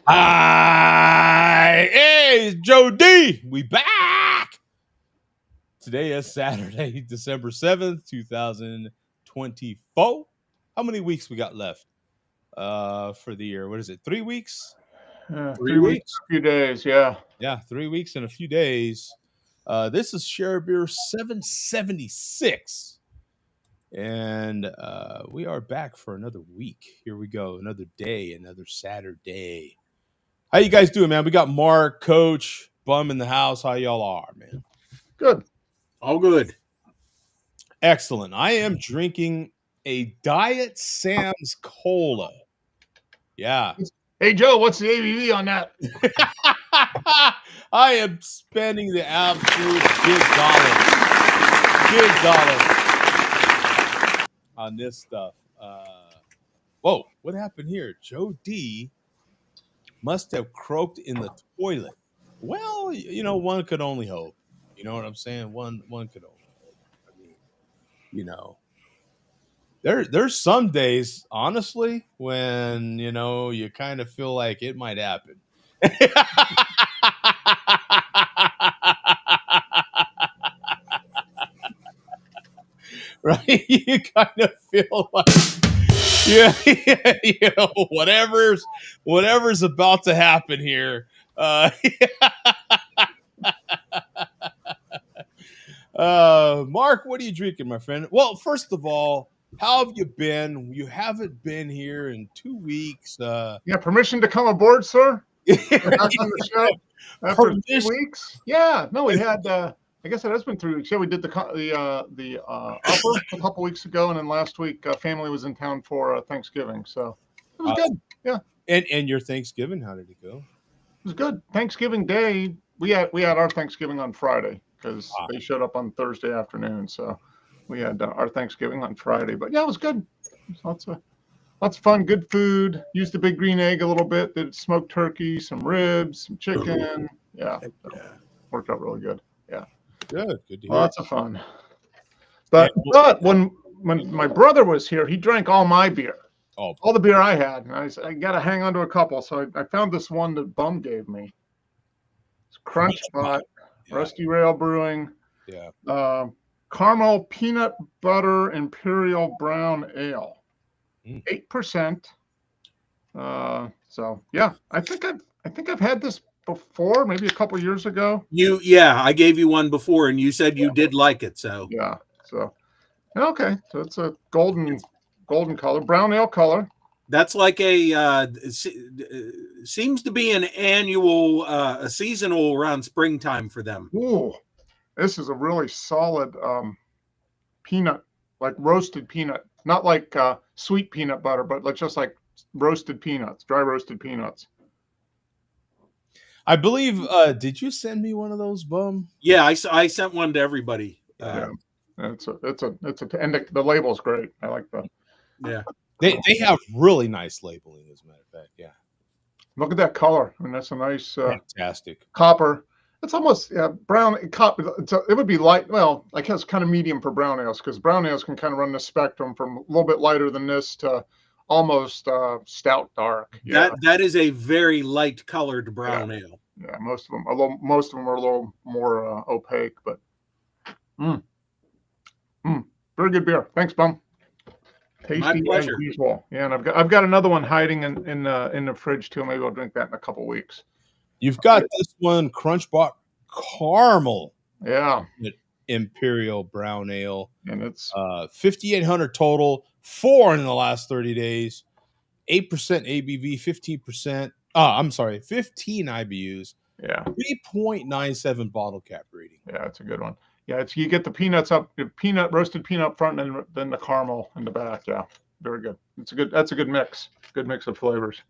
Hi, hey, it's Joe D. We back. Today is Saturday, December 7th, 2024. How many weeks we got left for the year? What is it? 3 weeks? 3 weeks, a few days, yeah. Yeah, 3 weeks and a few days. This is Share Beer 776. And we are back for another week. Here we go. Another day, another Saturday. How you guys doing, man? We got Mark, Coach, Bum in the house. How y'all are, man? Good. All good. Excellent. I am drinking a Diet Sam's Cola. Yeah. Hey, Joe, what's the ABV on that? I am spending the absolute big dollars on this stuff. Whoa, what happened here? Joe D must have croaked in the toilet. Well, one could only hope. You know what I'm saying? One could only hope. I mean, there's some days, honestly, when you kind of feel like it might happen. Right? You kind of feel like whatever's about to happen here. Mark, what are you drinking, my friend? Well, first of all, how have you been? You haven't been here in 2 weeks. Yeah, permission to come aboard, sir? Back on the show after 3 weeks? Yeah, no, we had. I guess it has been 3 weeks. Yeah, we did the upper a couple weeks ago, and then last week, family was in town for Thanksgiving, so it was good. Yeah. And your Thanksgiving, how did it go? It was good. Thanksgiving Day, we had our Thanksgiving on Friday because they showed up on Thursday afternoon, so we had our Thanksgiving on Friday. But yeah, it was good. Lots of fun, good food. Used the big green egg a little bit. Did smoked turkey, some ribs, some chicken. Yeah, worked out really good. Yeah, good to hear. Lots of fun. But when my brother was here, he drank all my beer. Oh, all the beer I had. And I said, I got to hang on to a couple. So I found this one that Bum gave me. It's Crunch Pot, Rusty Rail Brewing. Yeah. Caramel Peanut Butter Imperial Brown Ale. 8%. So yeah, I think I've had this before, maybe a couple years ago. I gave you one before, and you said you did like it. So yeah, so okay, so it's a golden color, brown ale color. That's like a seems to be an annual, a seasonal around springtime for them. Ooh, this is a really solid peanut, like roasted peanut, not like sweet peanut butter, but just like roasted peanuts, dry roasted peanuts. I believe. Did you send me one of those, Bum? Yeah, I sent one to everybody. Yeah, it's a and the label's great. I like the. Yeah, they have really nice labeling, as a matter of fact. Yeah. Look at that color. I mean, that's a nice fantastic copper. It's almost brown copper. It would be light. Well, I guess kind of medium for brown ales, because brown ales can kind of run the spectrum from a little bit lighter than this to almost stout dark. Yeah. That is a very light colored brown ale. Yeah, most of them are a little more opaque, but very good beer. Thanks, Bum. Tasty. My pleasure. As usual. Yeah, and I've got another one hiding in the fridge too. Maybe I'll drink that in a couple weeks. You've got this one, Crunchbot Caramel. Yeah. Imperial Brown Ale. And it's 5,800 total, 4 in the last 30 days, 8% ABV, 15%. I'm sorry, 15 IBUs. Yeah. 3.97 bottle cap rating. Yeah, it's a good one. Yeah, you get the peanuts up, roasted peanut up front, and then the caramel in the back. Yeah, very good. That's a good mix. Good mix of flavors.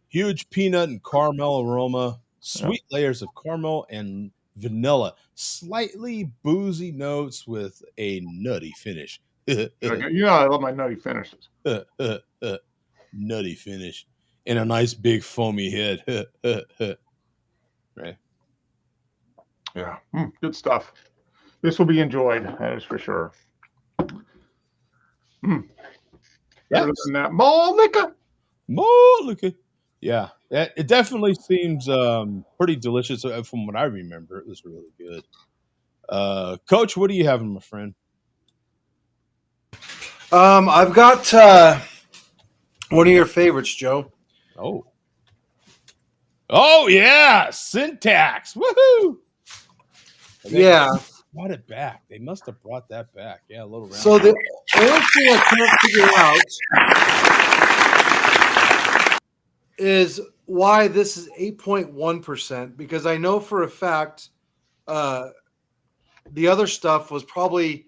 Huge peanut and caramel aroma, sweet layers of caramel and vanilla, slightly boozy notes with a nutty finish. I love my nutty finishes. Nutty finish and a nice big foamy head. Right. Yeah, good stuff. This will be enjoyed, that is for sure. Better than that. More liquor. Yeah, it definitely seems pretty delicious. From what I remember, it was really good. Coach, what do you have, my friend? I've got one of your favorites, Joe. Oh, yeah, Syntax. Woohoo! Yeah. Brought it back. They must have brought that back. Yeah, a little round. So the only thing I can't figure out is why this is 8.1%, because I know for a fact the other stuff was probably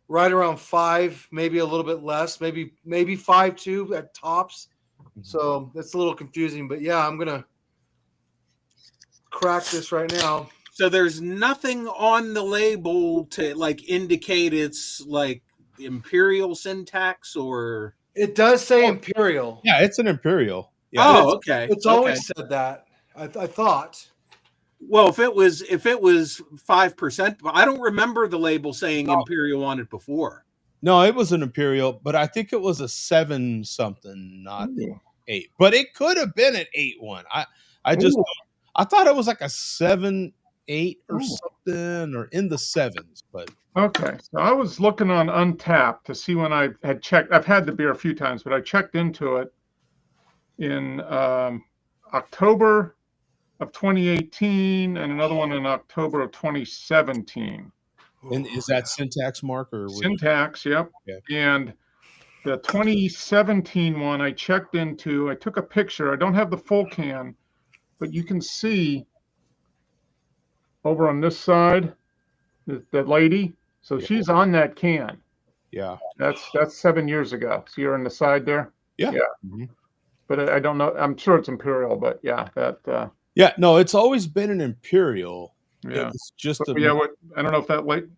right around 5, maybe a little bit less, maybe 5.2 at tops. So that's a little confusing, but yeah, I'm gonna crack this right now. So there's nothing on the label to like indicate it's like Imperial Syntax or. It does say Imperial. Yeah, it's an Imperial. Yeah. Oh, okay. It's always said that. I thought. Well, if it was 5%, I don't remember the label saying Imperial on it before. No, it was an Imperial, but I think it was a 7 something, not 8. But it could have been an 8.1. I thought it was like a 7.8 or something, or in the 7s. But Okay, so I was looking on Untapped to see when I had checked. I've had the beer a few times, but I checked into it in October of 2018 and another one in October of 2017. And is that Syntax, Mark, or Syntax? Yep. Okay. And the 2017 one I checked into. I took a picture. I don't have the full can, but you can see over on this side that lady. So she's on that can. Yeah. That's 7 years ago. See her on the side there? Yeah. Yeah. Mm-hmm. But I don't know. I'm sure it's Imperial, but yeah, that. Yeah, no, it's always been an Imperial. Yeah. It's just I don't know if that lady.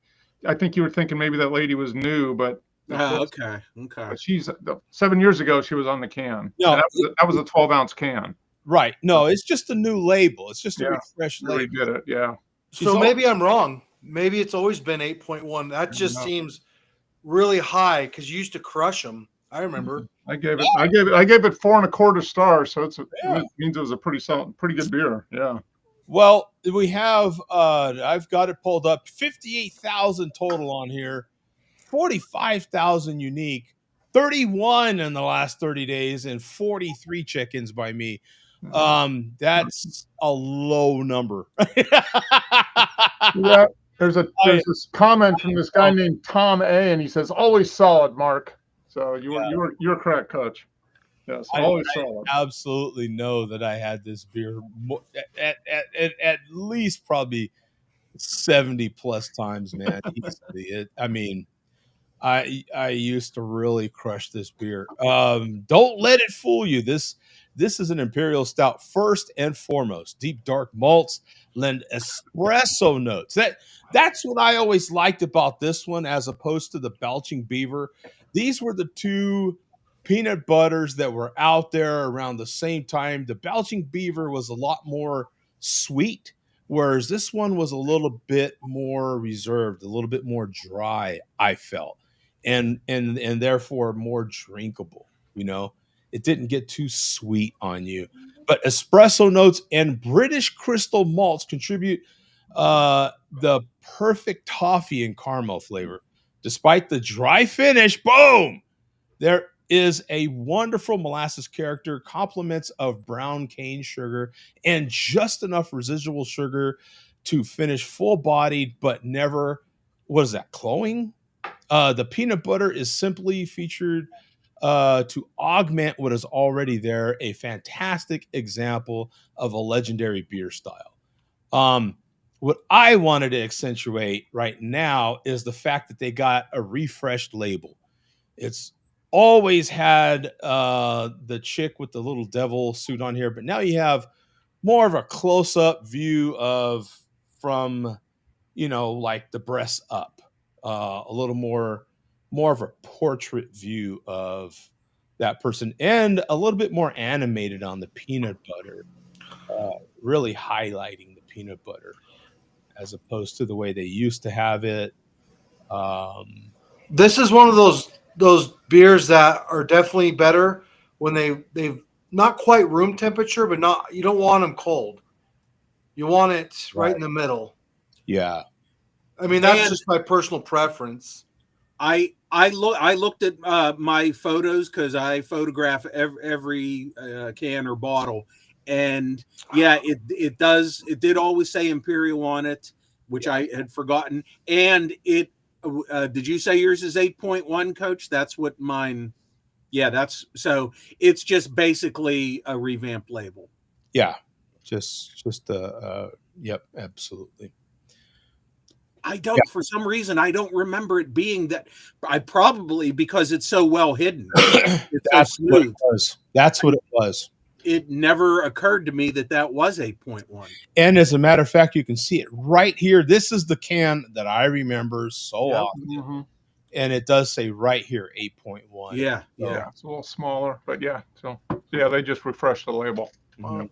I think you were thinking maybe that lady was new, but. Okay. But she's 7 years ago. She was on the can. No, that was a 12-ounce can. Right. No, it's just a new label. It's just a refreshed really label. did it. Yeah. So maybe I'm wrong. Maybe it's always been 8.1. That just seems really high because you used to crush them. I remember. I gave it 4.25 stars. So it means it was a pretty solid, pretty good beer. Yeah. Well, we have I've got it pulled up. 58,000 total on here. 45,000 unique. 31 in the last 30 days and 43 check-ins by me. That's a low number. Yeah. There's this comment from this guy named Tom A, and he says, "Always solid, Mark." So you're correct, Coach. Yes, always solid. I absolutely know that I had this beer at least probably 70 plus times, man. I used to really crush this beer. Don't let it fool you. This is an Imperial Stout first and foremost. Deep dark malts lend espresso notes. That's what I always liked about this one, as opposed to the Belching Beaver. These were the two peanut butters that were out there around the same time. The Belching Beaver was a lot more sweet, whereas this one was a little bit more reserved, a little bit more dry, I felt, and therefore more drinkable. It didn't get too sweet on you. But espresso notes and British crystal malts contribute the perfect toffee and caramel flavor. Despite the dry finish, boom, there is a wonderful molasses character, complements of brown cane sugar, and just enough residual sugar to finish full-bodied, but never, cloying? The peanut butter is simply featured to augment what is already there, a fantastic example of a legendary beer style. What I wanted to accentuate right now is the fact that they got a refreshed label. It's always had the chick with the little devil suit on here, but now you have more of a close-up view from like the breast up, a little more of a portrait view of that person, and a little bit more animated on the peanut butter, really highlighting the peanut butter as opposed to the way they used to have it. This is one of those beers that are definitely better when they've not quite room temperature, but you don't want them cold. You want it right in the middle. Yeah. I mean, that's And just my personal preference. I looked at my photos because I photograph every can or bottle, and yeah, it did always say Imperial on it, which I had forgotten. And it did you say yours is 8.1, Coach? That's what mine. Yeah, that's so. It's just basically a revamped label. Yeah. Just yep, absolutely. I don't, for some reason, I don't remember it being that. I probably because it's so well hidden. It's That's so what smooth. it was. That's what it was. It never occurred to me that was 8.1. And as a matter of fact, you can see it right here. This is the can that I remember so Yep. often. Mhm. And it does say right here 8.1. Yeah, So, yeah. It's a little smaller, but yeah. So yeah, they just refreshed the label. mhm.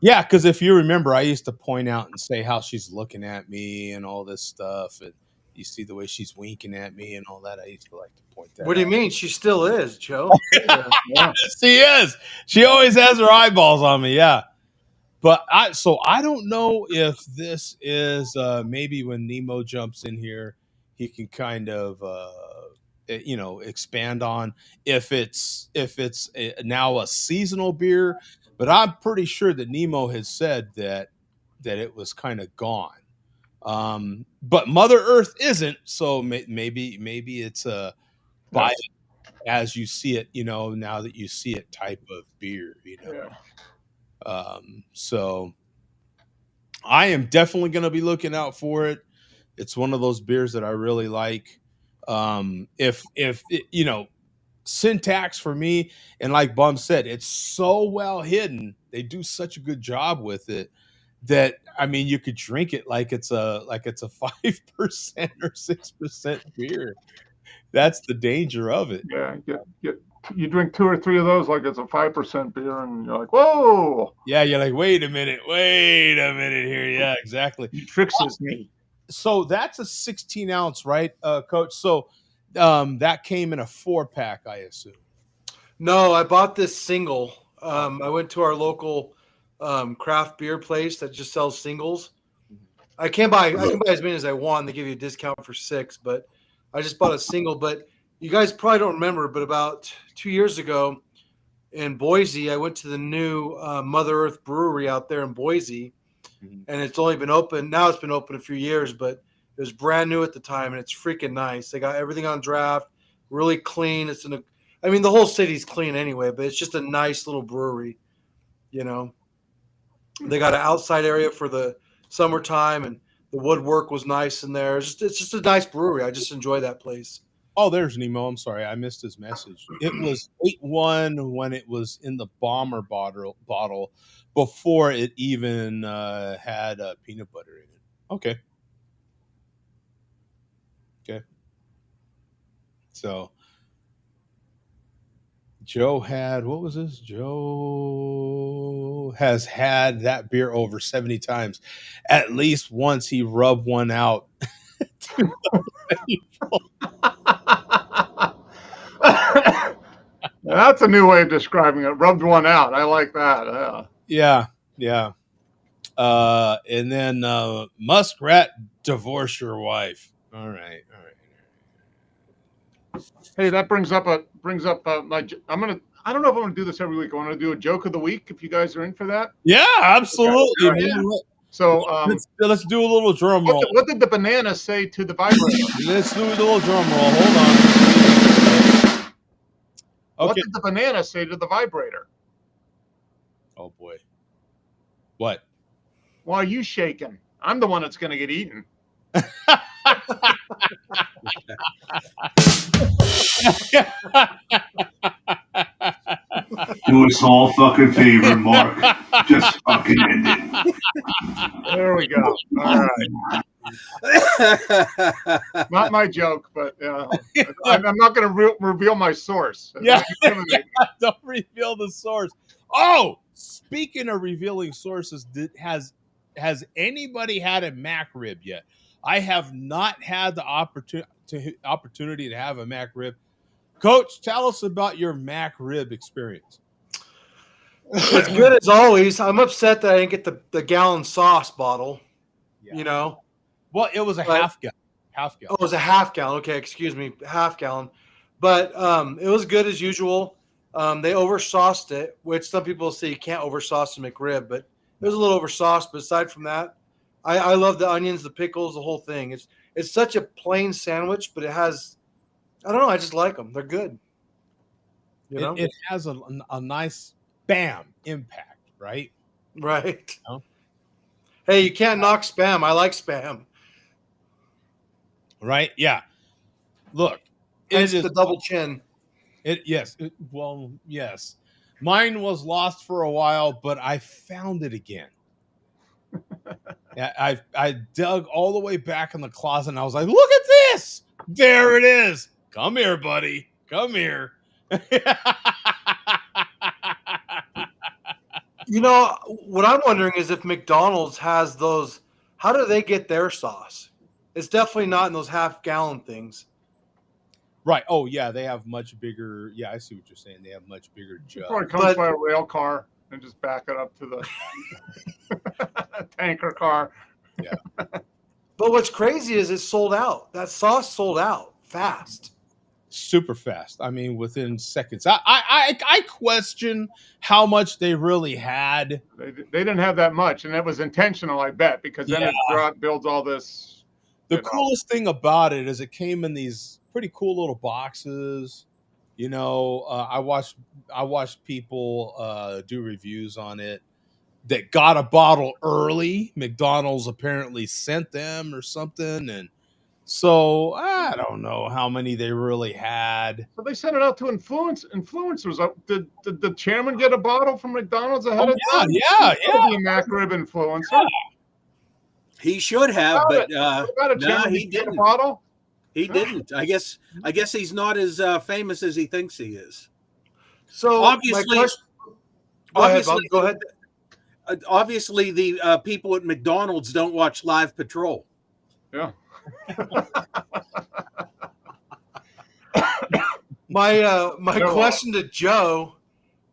Yeah, because if you remember, I used to point out and say how she's looking at me and all this stuff, and you see the way she's winking at me and all that. I used to like to point that. What do you out. mean? She still is, Joe. Yeah. She is. She always has her eyeballs on me. Yeah. But I don't know if this is maybe when Nemo jumps in here, he can kind of expand on if it's now a seasonal beer. But I'm pretty sure that Nemo has said that it was kind of gone. But Mother Earth isn't, so maybe it's a buy it as you see it. Now that you see it type of beer. Yeah. So I am definitely going to be looking out for it. It's one of those beers that I really like. If syntax for me, and like Bum said, it's so well hidden. They do such a good job with it that I mean, you could drink it like it's a 5% or 6% beer. That's the danger of it. Yeah. You drink 2 or 3 of those like it's a 5% beer, and you're like, whoa! Yeah, you're like, wait a minute here. Yeah, exactly. He trickses me. So that's a 16-ounce, right, Coach? So that came in a 4-pack, I assume. No, I bought this single. I went to our local craft beer place that just sells singles. I can buy as many as I want. They give you a discount for 6, but I just bought a single. But you guys probably don't remember, but about 2 years ago in Boise, I went to the new Mother Earth Brewery out there in Boise, and it's only been open. Now it's been open a few years, but it was brand new at the time, and it's freaking nice. They got everything on draft, really clean. The whole city's clean anyway, but it's just a nice little brewery, They got an outside area for the summertime, and the woodwork was nice in there. It's just a nice brewery. I just enjoy that place. Oh, there's Nemo. I'm sorry, I missed his message. It was 8.1 when it was in the bomber bottle before it even had peanut butter in it. Okay. So Joe had, what was this? Joe has had that beer over 70 times. At least once he rubbed one out. That's a new way of describing it. Rubbed one out. I like that. Yeah. And then Muskrat, divorce your wife. All right. Hey, that brings up my. I don't know if I'm gonna do this every week. I want to do a joke of the week. If you guys are in for that. Yeah, absolutely. Okay. Man. So let's do a little drum roll. What did the banana say to the vibrator? Let's do a little drum roll. Hold on. Okay. What did the banana say to the vibrator? Oh boy. What? Why are you shaking? I'm the one that's going to get eaten. Do us all fucking favor, Mark. Just fucking end it. There we go. All right. Not my joke, but I'm not going to reveal my source. Yeah. Don't reveal the source. Oh, speaking of revealing sources, has anybody had a Mac rib yet? I have not had the opportunity to have a Mac rib. Coach, tell us about your Mac rib experience. It's good as always. I'm upset that I didn't get the gallon sauce bottle. Yeah. You know, Well, it was a But- half gallon. Half oh, gallon. it was a half gallon. Okay, excuse me, half gallon. But it was good as usual. They oversauced it, which some people say you can't oversauce a McRib, but it was a little oversauced. But aside from that, I love the onions, the pickles, the whole thing. It's such a plain sandwich, but it has, I don't know, I just like them. They're good. You know, It has a nice bam impact, right? right? know? Hey, you can't knock spam. I like spam. Right? Yeah. Look, Hence it is the double chin. yes. Well, yes. Mine was lost for a while, but I found it again. Yeah, I dug all the way back in the closet and I was like, look at this. There it is. Come here, buddy. Come here. You know, what I'm wondering is if McDonald's has those, how do they get their sauce? It's definitely not in those half gallon things. Right. Oh, yeah. They have much bigger. Yeah, I see what you're saying. They have much bigger jugs. Probably comes But- by a rail car and just back it up to the tanker car. But what's crazy is it's sold out. That sauce sold out fast. Super fast. I mean, within seconds. I question how much they really had. They didn't have that much, and it was intentional, I bet, because then it builds all this. The You know. coolest thing about it is it came in these pretty cool little boxes. You know, I watched people do reviews on it that got a bottle early. McDonald's apparently sent them or something, and so I don't know how many they really had. So they sent it out to influencers. Did the chairman get a bottle from McDonald's ahead Oh, of yeah, time? yeah, He could be a McRib influencer. He should have, but What about a no, chairman? he Did get a didn't. bottle? He didn't. I guess he's not as famous as he thinks he is. So Obviously- my question, go ahead, Bob. obviously- Go ahead. Obviously, the people at McDonald's don't watch Live Patrol. Yeah. My No. question to Joe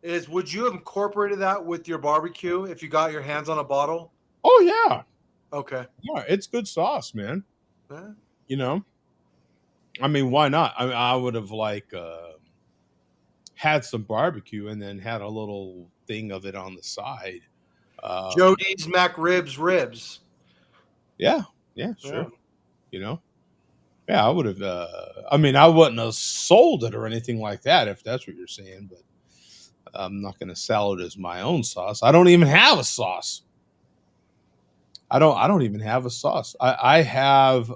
is: would you have incorporated that with your barbecue if you got your hands on a bottle? Oh yeah, Okay. yeah, it's good sauce, man. Yeah. You know, I mean, why not? I would have had some barbecue and then had a little thing of it on the side. Jody's McRibs ribs. Yeah, sure. Yeah. You know, yeah, I would have. I mean, I wouldn't have sold it or anything like that if that's what you're saying. But I'm not going to sell it as my own sauce. I don't even have a sauce. I don't even have a sauce. I have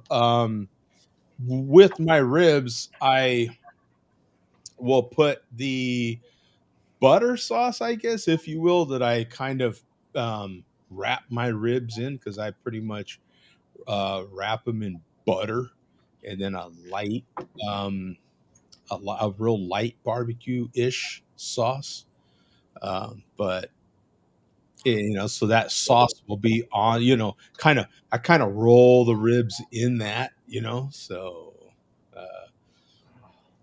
with my ribs. I will put the butter sauce, I guess, if you will, that I kind of wrap my ribs in because I pretty much wrap them in butter and then a light, a real light barbecue ish sauce. But you know, so that sauce will be on, you know, I kind of roll the ribs in that, you know, so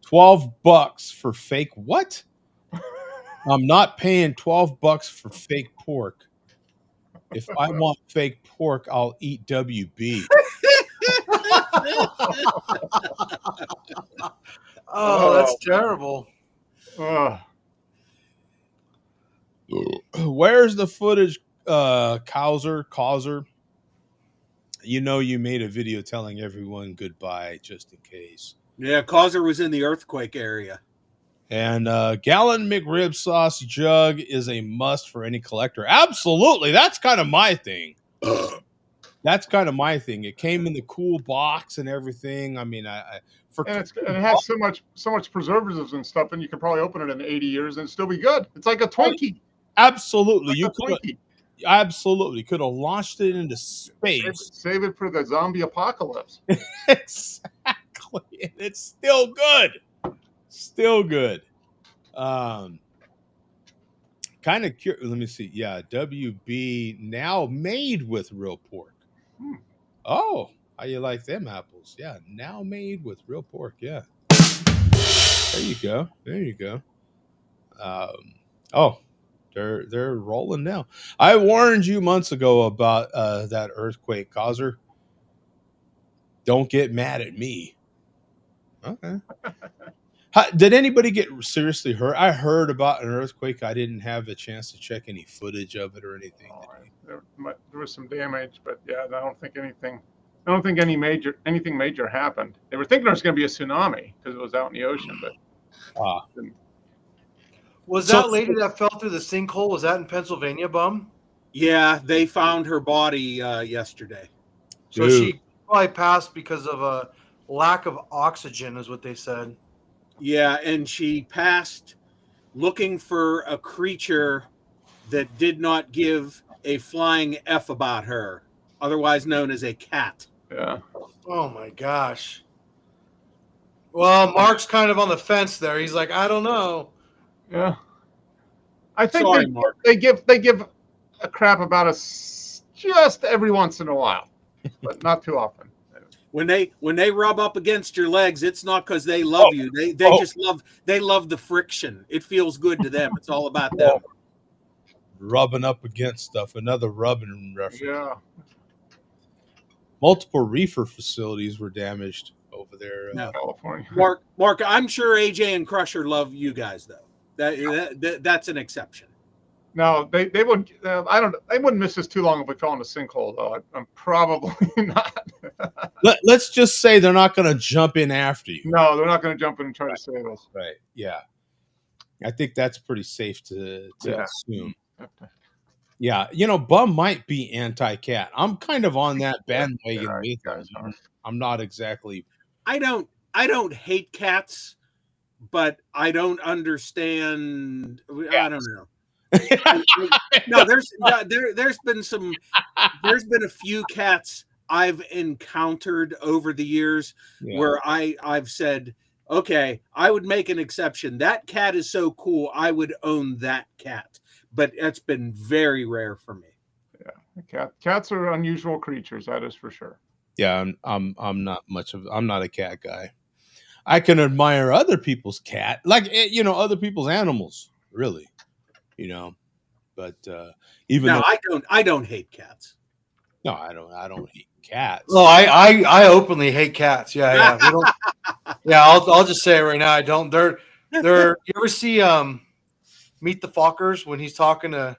$12 for fake. What? I'm not paying $12 for fake pork. If I want fake pork, I'll eat WB. Oh, that's terrible. Ugh. Where's the footage, Causer? You know you made a video telling everyone goodbye just in case. Yeah, Causer was in the earthquake area. And gallon McRib sauce jug is a must for any collector. Absolutely. That's kind of my thing. That's kind of my thing. It came in the cool box and everything. I mean, And it has so much preservatives and stuff, and you could probably open it in 80 years and it'd still be good. It's like a Twinkie. absolutely Like you a could Twinkie. absolutely could have launched it into space. Save it for the zombie apocalypse. Exactly. And it's still good. Still good. Kind of curious. Let me see. Yeah, WB now made with real pork. Oh, how you like them apples? Yeah, now made with real pork. Yeah. There you go. There you go. Oh, They're rolling now. I warned you months ago about that earthquake causer. Don't get mad at me. Okay. Did anybody get seriously hurt? I heard about an earthquake. I didn't have a chance to check any footage of it or anything. There was some damage, but yeah, I don't think anything major happened. They were thinking there was going to be a tsunami because it was out in the ocean, but Was that lady that fell through the sinkhole? Was that in Pennsylvania, Bum? Yeah, they found her body yesterday. So she probably passed because of a lack of oxygen, is what they said. Yeah, and she passed looking for a creature that did not give a flying F about her, otherwise known as a cat. yeah. Oh my gosh. Well, Mark's kind of on the fence there. He's like, I don't know. Yeah. I think Sorry, Mark. they give a crap about us just every once in a while, but not too often. When they rub up against your legs, it's not because they love you. They just love the friction. It feels good to them. It's all about them. Rubbing up against stuff. Another rubbing reference. Yeah. Multiple reefer facilities were damaged over there. No. California. Mark, I'm sure AJ and Crusher love you guys though. That's an exception. No, they would. I don't. They wouldn't miss us too long if we fell in a sinkhole, though. I'm probably not. Let's just say they're not going to jump in after you. No, they're not going to jump in and try to save us. Right. Yeah. I think that's pretty safe to assume. Yeah. Bum might be anti-cat. I'm kind of on that bandwagon with him. I'm not exactly. I don't hate cats, but I don't understand. I don't know. No, there's been a few cats I've encountered over the years where I've said, okay, I would make an exception. That cat is so cool, I would own that cat. But that's been very rare for me. Yeah, cats are unusual creatures. That is for sure. Yeah, I'm not a cat guy. I can admire other people's cat, like other people's animals, really. But even though I don't hate cats. No, I don't hate cats. Oh, I openly hate cats. Yeah. We don't, yeah, I'll just say it right now. I don't. They're. You ever see Meet the Fockers when he's talking to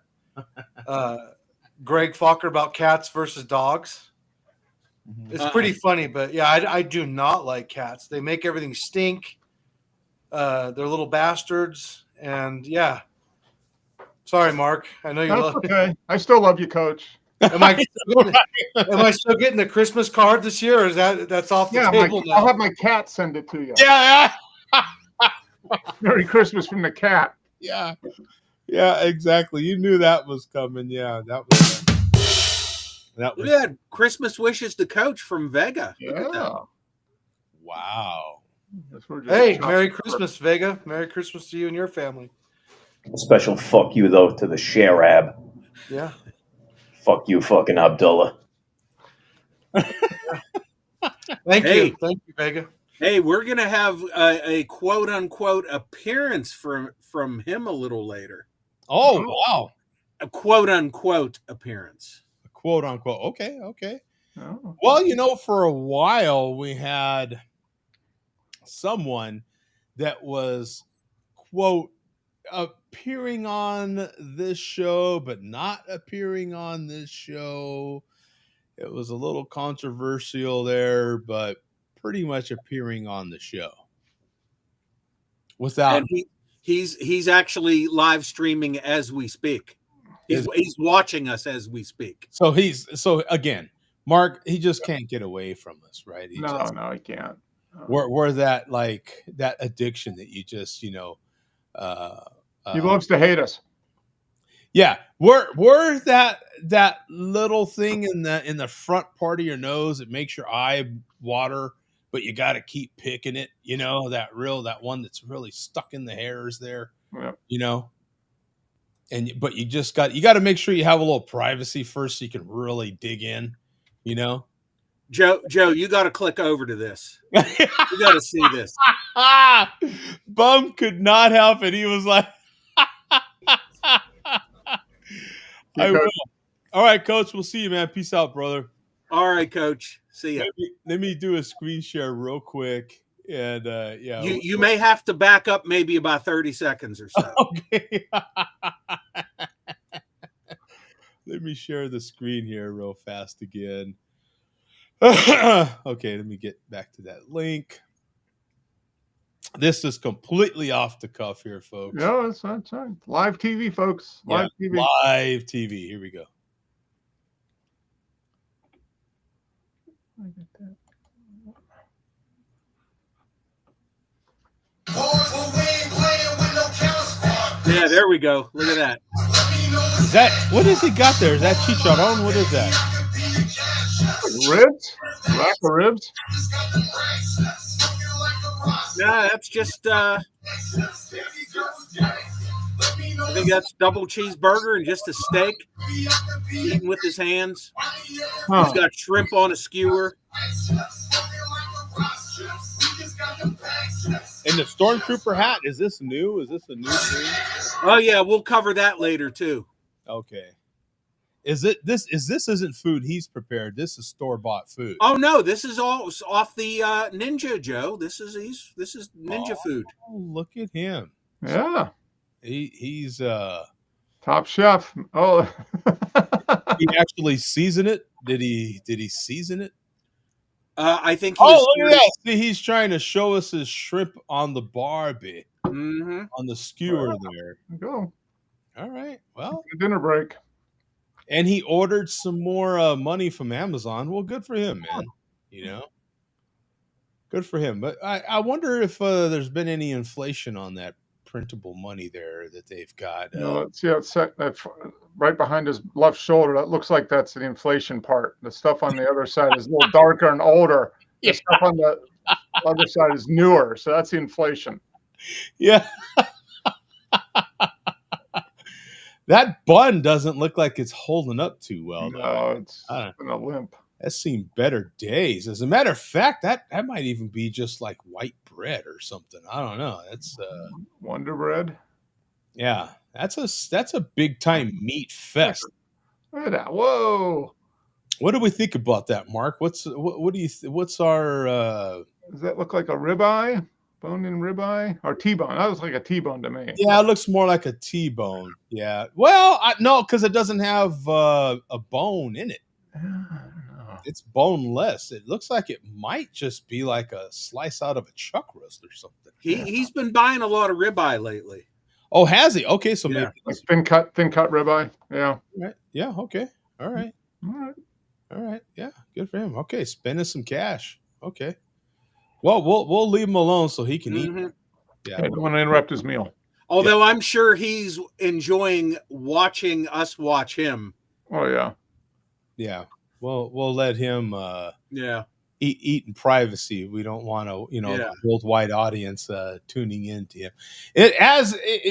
Greg Fokker about cats versus dogs? It's pretty funny, but yeah, I do not like cats. They make everything stink. They're little bastards, and yeah. Sorry, Mark. I know you love me. Okay. I still love you, Coach. Am I still getting the Christmas card this year, or is that's off the table now? I'll have my cat send it to you. Yeah. Merry Christmas from the cat. Yeah, exactly. You knew that was coming. Yeah, that was. We had Christmas wishes to Coach from Vega. Yeah. Wow. Hey, Merry Christmas, Vega. Merry Christmas to you and your family. A special fuck you, though, to the Sharab. Yeah. Fuck you, fucking Abdullah. Thank you, Vega. Hey, we're gonna have a quote unquote appearance from him a little later. Oh wow! A quote unquote appearance. A quote unquote. Okay. Oh. Well, for a while we had someone that was quote appearing on this show, but not appearing on this show. It was a little controversial there, but pretty much appearing on the show. Without and he's actually live streaming as we speak. He's watching us as we speak. So again, Mark, he just can't get away from us, right? He can't. We're that that addiction that you just he loves to hate us. Yeah, we're that little thing in the front part of your nose that makes your eye water, but you got to keep picking it. That one that's really stuck in the hairs there. Yeah. But you got to make sure you have a little privacy first so you can really dig in. Joe, you got to click over to this. You got to see this. Bum could not help it. He was like. I will. All right, Coach. We'll see you, man. Peace out, brother. All right, Coach. See ya. Let me do a screen share real quick. And yeah. You may have to back up maybe about 30 seconds or so. Okay. Let me share the screen here real fast again. Okay, let me get back to that link. This is completely off the cuff here, folks. No, that's right. Live TV, folks. Live TV. Live TV. Here we go. Yeah, there we go. Look at that. Is that what has he got there? Is that chicharron? What is that? Ribs? Rack of ribs? Yeah, that's just I think that's double cheeseburger and just a steak eaten with his hands. Huh. He's got shrimp on a skewer. And the stormtrooper hat, is this new? Is this a new thing? Oh yeah, we'll cover that later too. Okay. This isn't food he's prepared. This is store-bought food. Oh no, this is all off the Ninja, Joe. This is Ninja food. Look at him. Yeah. He's Top chef. Oh. he actually seasoned it. Did he season it? I think. Look at that! See, he's trying to show us his shrimp on the barbie, on the skewer there. Go. All right. Well, dinner break. And he ordered some more money from Amazon. Well, good for him, man. You know, good for him. But I wonder if there's been any inflation on that printable money there that they've got. No, let's see. It's set right behind his left shoulder. That looks like that's the inflation part. The stuff on the other side is a little darker and older. The stuff on the other side is newer. So that's the inflation. Yeah. That bun doesn't look like it's holding up too well. No, it's been a limp. That's seen better days. As a matter of fact, that might even be just like white bread or something. I don't know. That's Wonder Bread. Yeah, that's a big time meat fest. Look at that! Whoa! What do we think about that, Mark? What's our? Does that look like a ribeye? Bone-in ribeye or T-bone? That looks like a T-bone to me. Yeah, it looks more like a T-bone. Yeah. Well, no, because it doesn't have a bone in it. It's boneless. It looks like it might just be like a slice out of a chuck roast or something. He's been buying a lot of ribeye lately. Oh, has he? Okay, so maybe like thin cut ribeye. Yeah. Right. Yeah. Okay. All right. All right. Yeah. Good for him. Okay, spending some cash. Okay. Well, we'll leave him alone so he can eat. Yeah. I don't want to interrupt his meal. Although I'm sure he's enjoying watching us watch him. Oh yeah. Yeah. We'll let him eat in privacy. We don't want to, the worldwide audience tuning into him.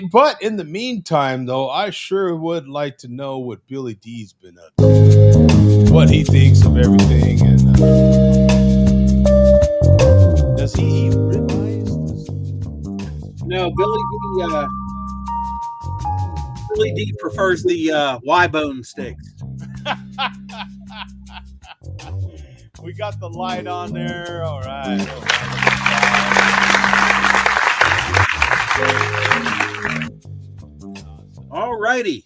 But in the meantime, though, I sure would like to know what Billy D's been up to, what he thinks of everything, and does he eat ribeyes? No, Billy D prefers the Y-bone steaks. We got the light on there. All right. All righty.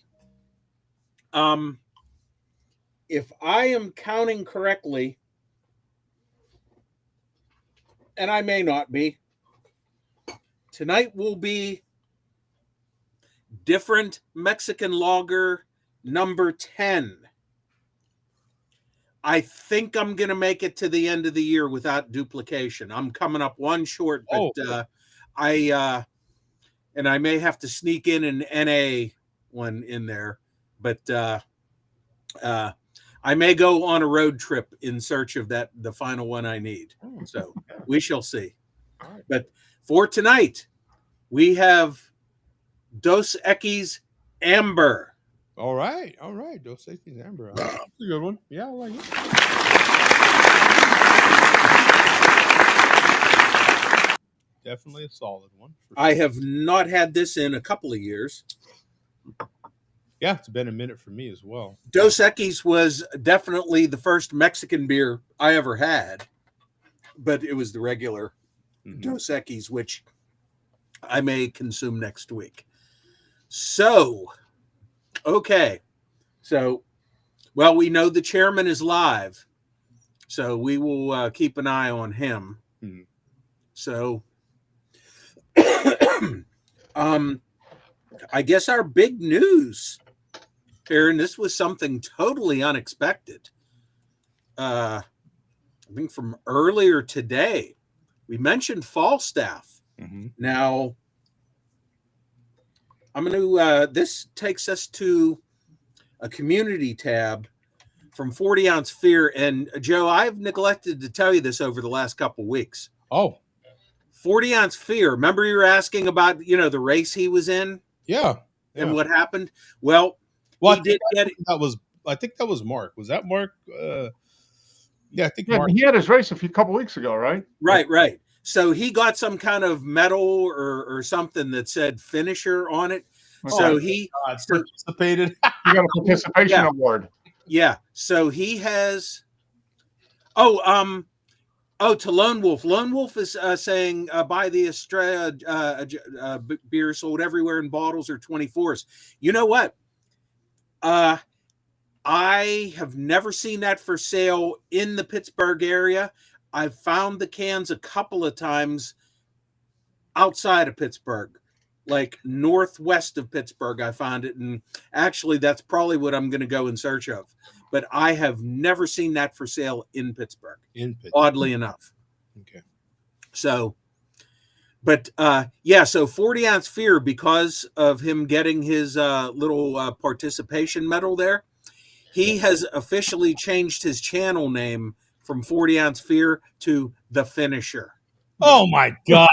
If I am counting correctly, and I may not be, tonight will be Different Mexican Lager number 10. I think I'm going to make it to the end of the year without duplication. I'm coming up one short, but I may have to sneak in an NA one in there, but I may go on a road trip in search of the final one I need. So we shall see. But for tonight, we have Dos Equis Amber. All right. Dos Equis Amber. That's a good one. Yeah, I like it. Definitely a solid one. I have not had this in a couple of years. Yeah, it's been a minute for me as well. Dos Equis was definitely the first Mexican beer I ever had, but it was the regular Dos Equis, which I may consume next week. So, okay. So, well, we know the chairman is live, so we will keep an eye on him. So, I guess our big news, Aaron, this was something totally unexpected. I think from earlier today, we mentioned Falstaff. Now, I'm going to, this takes us to a community tab from 40 Ounce Fear. And Joe, I've neglected to tell you this over the last couple weeks. Oh, 40 Ounce Fear. Remember you were asking about, the race he was in? Yeah. And what happened? Well, he did get it. I think that was Mark. Was that Mark? Yeah, I think Mark. He had his race a couple weeks ago, right? Right. So he got some kind of medal or something that said finisher on it. So he participated. He got a participation award. Yeah. So he has. To Lone Wolf. Lone Wolf is saying buy the Estrella beer sold everywhere in bottles or 24s. You know what? I have never seen that for sale in the Pittsburgh area. I've found the cans a couple of times outside of Pittsburgh, like northwest of Pittsburgh. I found it, and actually that's probably what I'm going to go in search of. But I have never seen that for sale in Pittsburgh. Oddly enough. Okay. So, but so 40 Ounce Fear, because of him getting his little participation medal there, he has officially changed his channel name from 40 Ounce Fear to The Finisher. Oh my God.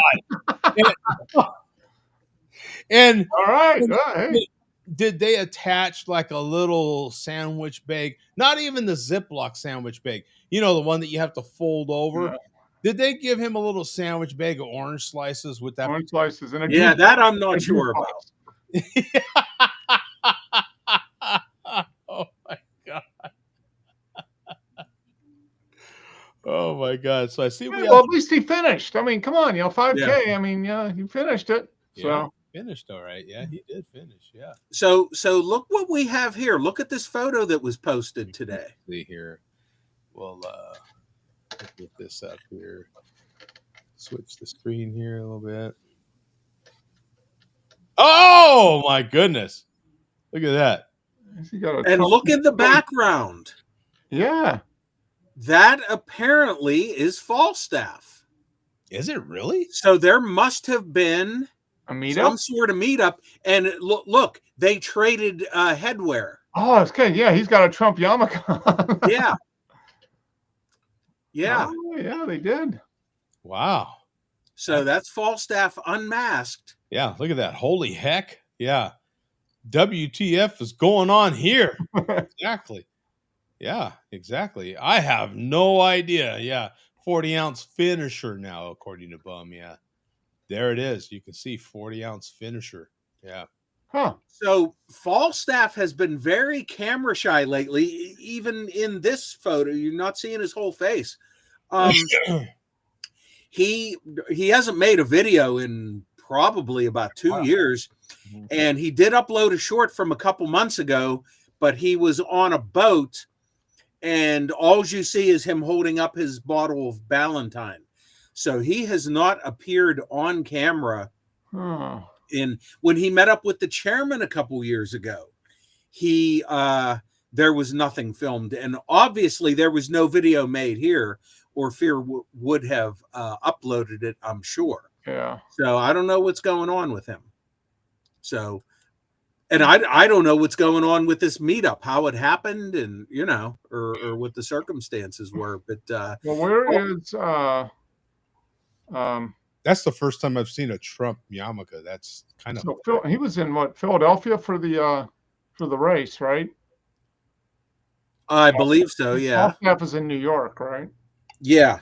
And all right. Hey. Did they attach like a little sandwich bag? Not even the Ziploc sandwich bag. You know, the one that you have to fold over. Yeah. Did they give him a little sandwich bag of orange slices with that? Orange slices. And that I'm not sure about. Oh my God. Oh my God. So I see. Well, at least he finished. I mean, come on, 5K. Yeah. I mean, he finished it. So. Yeah. Finished all right. Yeah, he did finish. Yeah. So look what we have here. Look at this photo that was posted today. See here. Well, get this up here. Switch the screen here a little bit. Oh my goodness! Look at that. And look at the background. Yeah. That apparently is Falstaff. Is it really? So there must have been a meetup, some sort of meetup, and look, they traded headwear. Oh, it's good. Yeah, he's got a Trump yarmulke. Yeah. Oh, yeah, they did. Wow. So that's Falstaff unmasked. Yeah, look at that. Holy heck. Yeah. WTF is going on here? Exactly. Yeah, exactly. I have no idea. Yeah. 40 ounce finisher now, according to Bum. Yeah. There it is. You can see 40 ounce finisher. Yeah. Huh. So Falstaff has been very camera shy lately. Even in this photo, you're not seeing his whole face. He hasn't made a video in probably about 2 years, and he did upload a short from a couple months ago, but he was on a boat, and all you see is him holding up his bottle of Ballantine. So he has not appeared on camera. When he met up with the chairman a couple years ago, there was nothing filmed, and obviously there was no video made here, or Fear would have uploaded it, I'm sure. Yeah. So I don't know what's going on with him. So, and I don't know what's going on with this meetup, how it happened, and or what the circumstances were. But well, where is that's the first time I've seen a Trump yarmulke. That's kind of so he was in Philadelphia for the race, right? I believe so. Yeah. Falstaff is in New York, right? Yeah.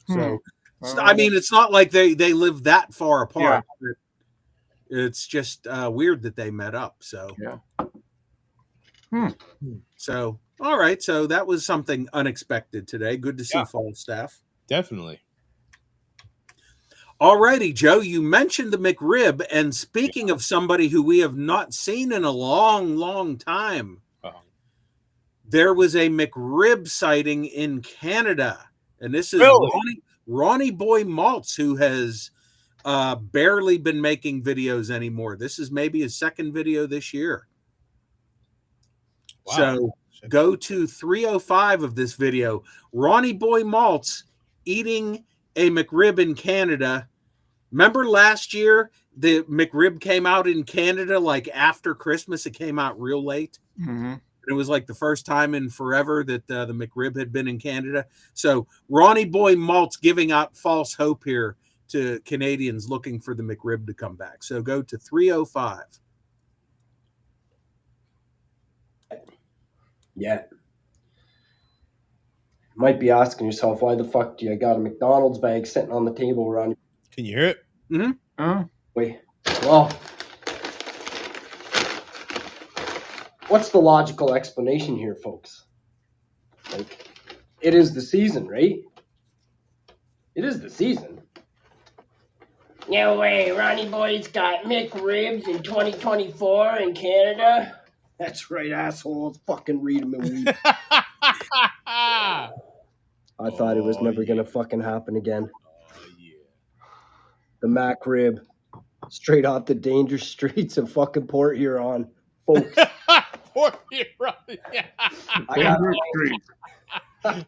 So I mean, it's not like they live that far apart. It's just weird that they met up. So Yeah. So all right. So that was something unexpected today. Good to see Yeah. Falstaff. Definitely. All righty, Joe. You mentioned the McRib, and speaking of somebody who we have not seen in a long, long time, there was a McRib sighting in Canada, and this is Really? Ronnie Boy Maltz, who has barely been making videos anymore. This is maybe his second video this year. Wow. So go to 305 of this video. Ronnie Boy Maltz eating a McRib in Canada. Remember last year the McRib came out in Canada like after Christmas? It came out real late. Mm-hmm. It was like the first time in forever that the McRib had been in Canada. So Ronnie Boy Maltz giving out false hope here to Canadians looking for the McRib to come back. So go to 305. Yeah. Might be asking yourself, why the fuck do you got a McDonald's bag sitting on the table around Can you hear it? Oh, Wait, well, what's the logical explanation here, folks? Like, it is the season, right? It is the season. No way, Ronnie Boy's got McRibs in 2024 in Canada. That's right, assholes. Fucking read them and weep. I thought it was never gonna fucking happen again. Oh, yeah. The McRib, straight off the dangerous streets of fucking Port Huron, folks. Port Huron. Yeah. dangerous street.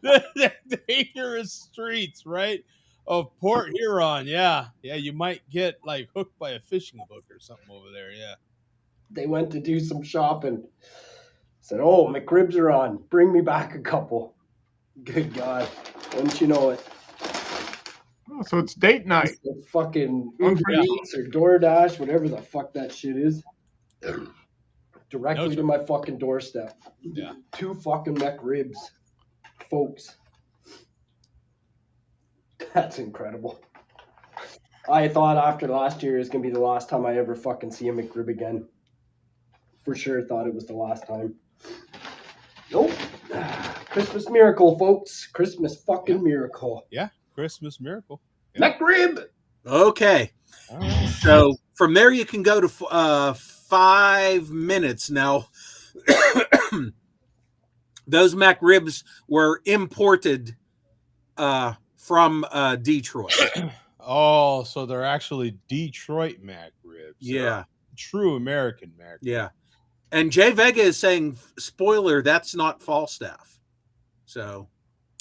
the dangerous streets, right? Of Port Huron. Yeah. Yeah. You might get like hooked by a fishing hook or something over there. Yeah. They went to do some shopping. Said, "Oh, McRibs are on. Bring me back a couple." Good God, wouldn't you know it? Oh, so it's date night. The fucking Oh, Uber yeah. Eats or DoorDash, whatever the fuck that shit is, directly No to my fucking doorstep. Yeah. 2 fucking McRibs, folks. That's incredible. I thought after last year is gonna be the last time I ever fucking see a McRib again. For sure thought it was the last time. Nope. Christmas miracle, folks. Christmas fucking miracle. Christmas miracle. Yeah. McRib! Okay. All right. So from there, you can go to 5 minutes. Now, those McRibs were imported from Detroit. Oh, so they're actually Detroit Mac ribs. Yeah. True American Mac. Yeah. And Jay Vega is saying, spoiler, that's not Falstaff. So,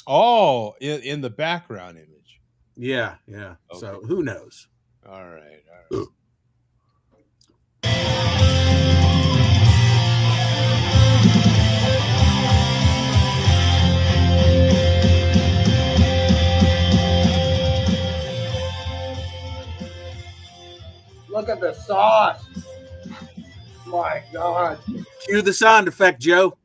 Oh, in the background image. yeah. Okay. So who knows? All right. All right. Look at the sauce. My God. Cue the sound effect, Joe.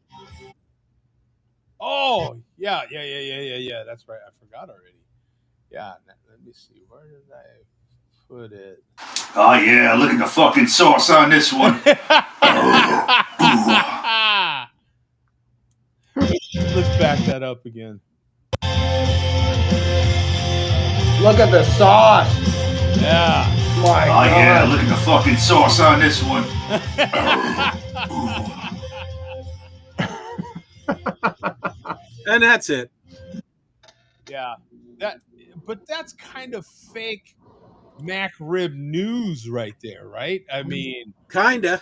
Oh, yeah. That's right. I forgot already. Yeah. Let me see. Where did I put it? Oh yeah, look at the fucking sauce on this one. Let's back that up again. Look at the sauce. Yeah. My Oh yeah, God. look at the fucking sauce on this one. And that's it. Yeah. But that's kind of fake Mac rib news right there, right? I mean, Kinda.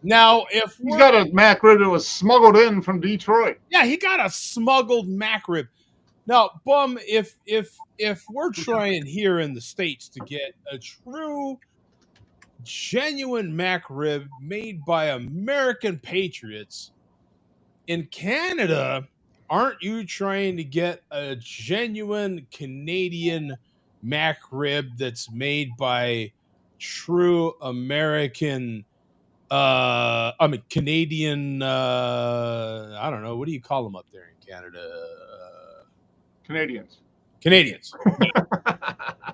now if He's got a McRib that was smuggled in from Detroit. yeah, he got a smuggled Mac rib. Now, Bum, if we're trying here in the States to get a true, genuine Mac rib made by American patriots, in Canada, aren't you trying to get a genuine Canadian Mac rib that's made by true American Canadian I don't know, what do you call them up there in Canada? Canadians. Canadians.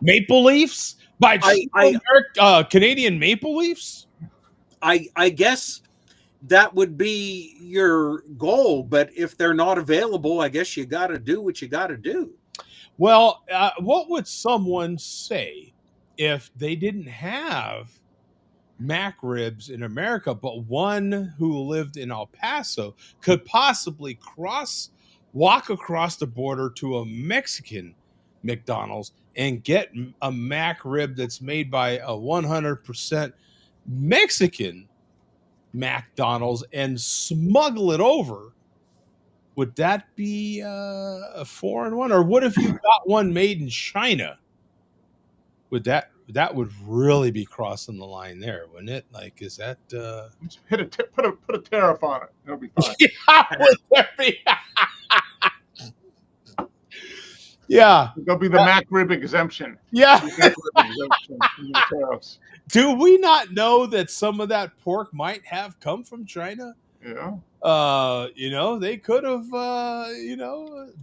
Maple Leafs by Canadian Maple Leafs. I guess that would be your goal, but if they're not available, I guess you got to do what you got to do. Well, what would someone say if they didn't have Mac ribs in America, but one who lived in El Paso could possibly walk across the border to a Mexican McDonald's and get a Mac rib that's made by a 100% Mexican McDonald's and smuggle it over? Would that be a foreign one? Or what if you got one made in China? Would that would really be crossing the line there, wouldn't it? Like, is that Just put a tariff on it. It'll be fine. yeah, would there be? Yeah. There'll be the Mac rib exemption. Yeah. The Mac rib exemption from the tariffs. Do we not know that some of that pork might have come from China? Yeah. They could have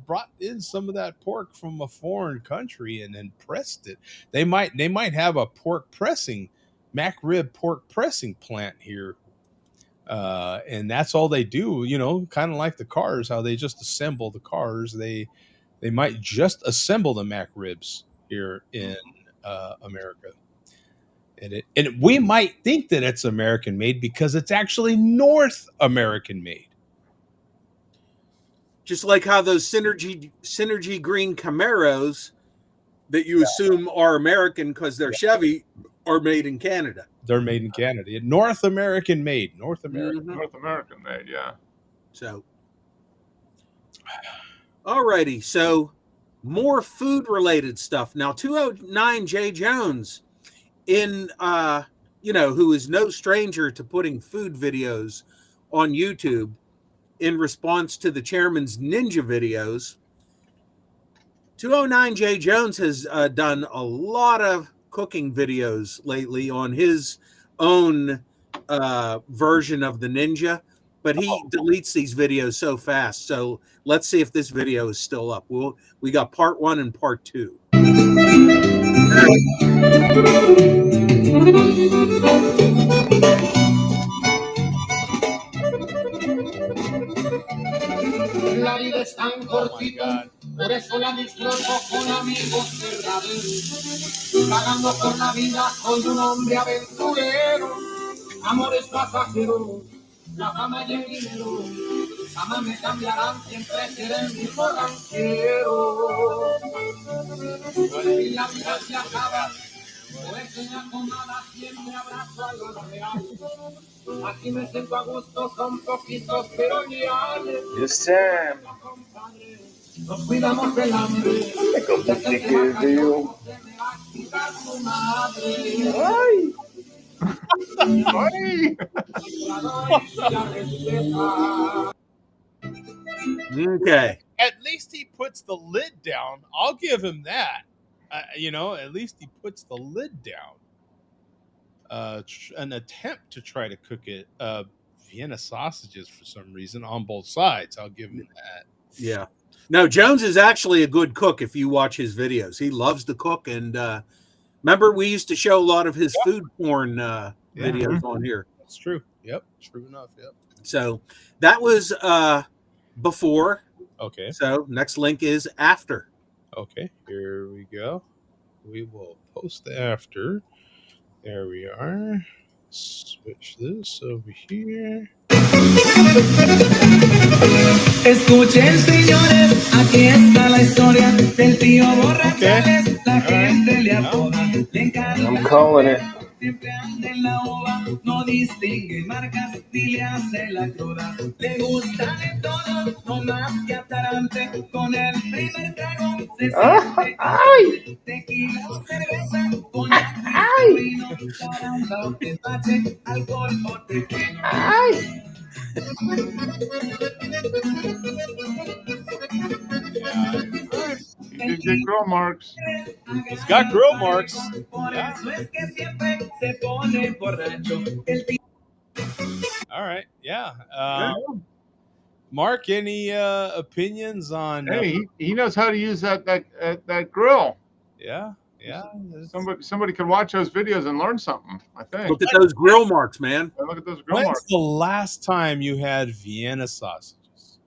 brought in some of that pork from a foreign country and then pressed it. They might have a Mac rib pork pressing plant here. And that's all they do, kind of like the cars, how they just assemble the cars. They might just assemble the Mac ribs here in America. And we might think that it's American made because it's actually North American made. Just like how those Synergy Green Camaros that you assume are American because they're Chevy are made in Canada. They're made in Canada. North American made. North American. Mm-hmm. North American made, yeah. So, alrighty. So, more food-related stuff. Now, 209 J. Jones, who is no stranger to putting food videos on YouTube in response to the chairman's ninja videos. 209 J. Jones has done a lot of cooking videos lately on his own version of the ninja, but he deletes these videos so fast. So let's see if this video is still up. We got part 1 and part 2. La vida es tan cortita, por eso la disfruto con amigos verdaderos. Pagando por la vida, soy un hombre aventurero. Amores pasajeros, la fama y el dinero, jamás me cambiarán, siempre seré mi ranchero. Y la vida se acaba, pues en la comada siempre abrazo a lo real. Aquí me siento a gusto, son poquitos pero leales. This time. Nos cuidamos del hambre. Ay. Okay. At least he puts the lid down. I'll give him that. At least he puts the lid down. An attempt to try to cook it. Vienna sausages for some reason on both sides. I'll give him that. Yeah. No, Jones is actually a good cook if you watch his videos. He loves to cook. And remember, we used to show a lot of his food porn videos on here. That's true. Yep. True enough. Yep. So that was before. Okay. So next link is after. Okay. Here we go. We will post the after. There we are. Switch this over here. Escuchen, señores, aquí está la historia del tío Borrachales. La gente le apoda, le encanta. I'm calling it. Siempre anda en la ova, no distingue marcas, ni le hace la cruda. Le gusta de todo, no más que atarante. Con el primer trago se siente tequila o cerveza, con el vino, para un lado despache, alcohol o tequila. He did get grill marks. He's got grill marks. Yeah. All right. Yeah. Mark, any opinions on? Hey, he knows how to use that grill. Yeah. Yeah. it's- Somebody could watch those videos and learn something. I think. Look at those grill marks, man. And look at those grill When's marks. the last time you had Vienna sausages?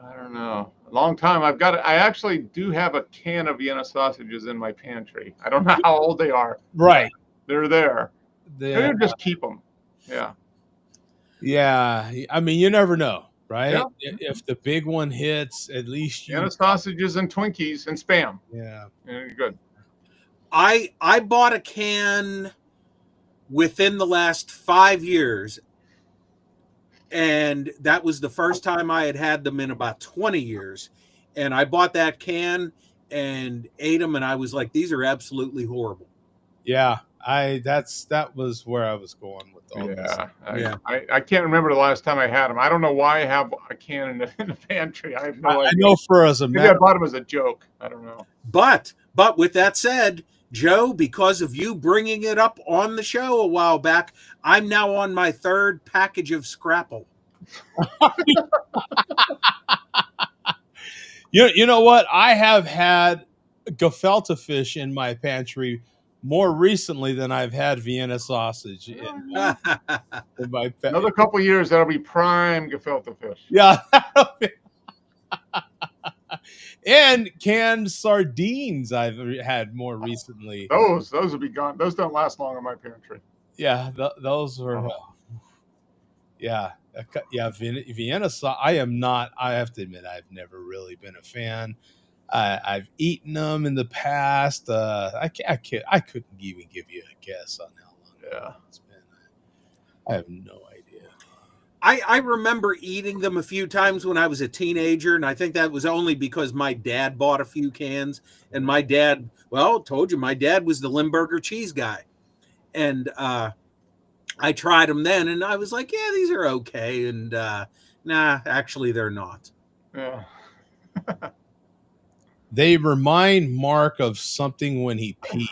I don't know. A long time. I actually do have a can of Vienna sausages in my pantry. I don't know how old they are. Right. They're there. The- Maybe just keep them. Yeah. yeah. I mean, you never know, right? Yeah. If the big one hits, at least you. Vienna sausages and Twinkies and Spam. Yeah. Yeah, you're good. I bought a can within the last 5 years, and that was the first time I had them in about 20 years. And I bought that can and ate them, and I was like, these are absolutely horrible. Yeah. That was where I was going with all this. Yeah. I can't remember the last time I had them. I don't know why I have a can in the pantry. I have no idea. I know for as a Maybe I matter. bought them as a joke. I don't know. But with that said, Joe, because of you bringing it up on the show a while back, I'm now on my 3rd package of Scrapple. You know what? I have had gefilte fish in my pantry more recently than I've had Vienna sausage in my Another couple years, that'll be prime gefilte fish. Yeah. And canned sardines I've had more recently. Those will be gone. Those don't last long in my pantry. Yeah, those were. Yeah, Vienna sauce. I have to admit, I've never really been a fan. I've eaten them in the past. I couldn't even give you a guess on how long it's been. I have no idea. I remember eating them a few times when I was a teenager, and I think that was only because my dad bought a few cans, and my dad, well, told you, my dad was the Limburger cheese guy. And I tried them then, and I was like, yeah, these are okay. And nah, actually, they're not. Yeah. They remind Mark of something when he peed.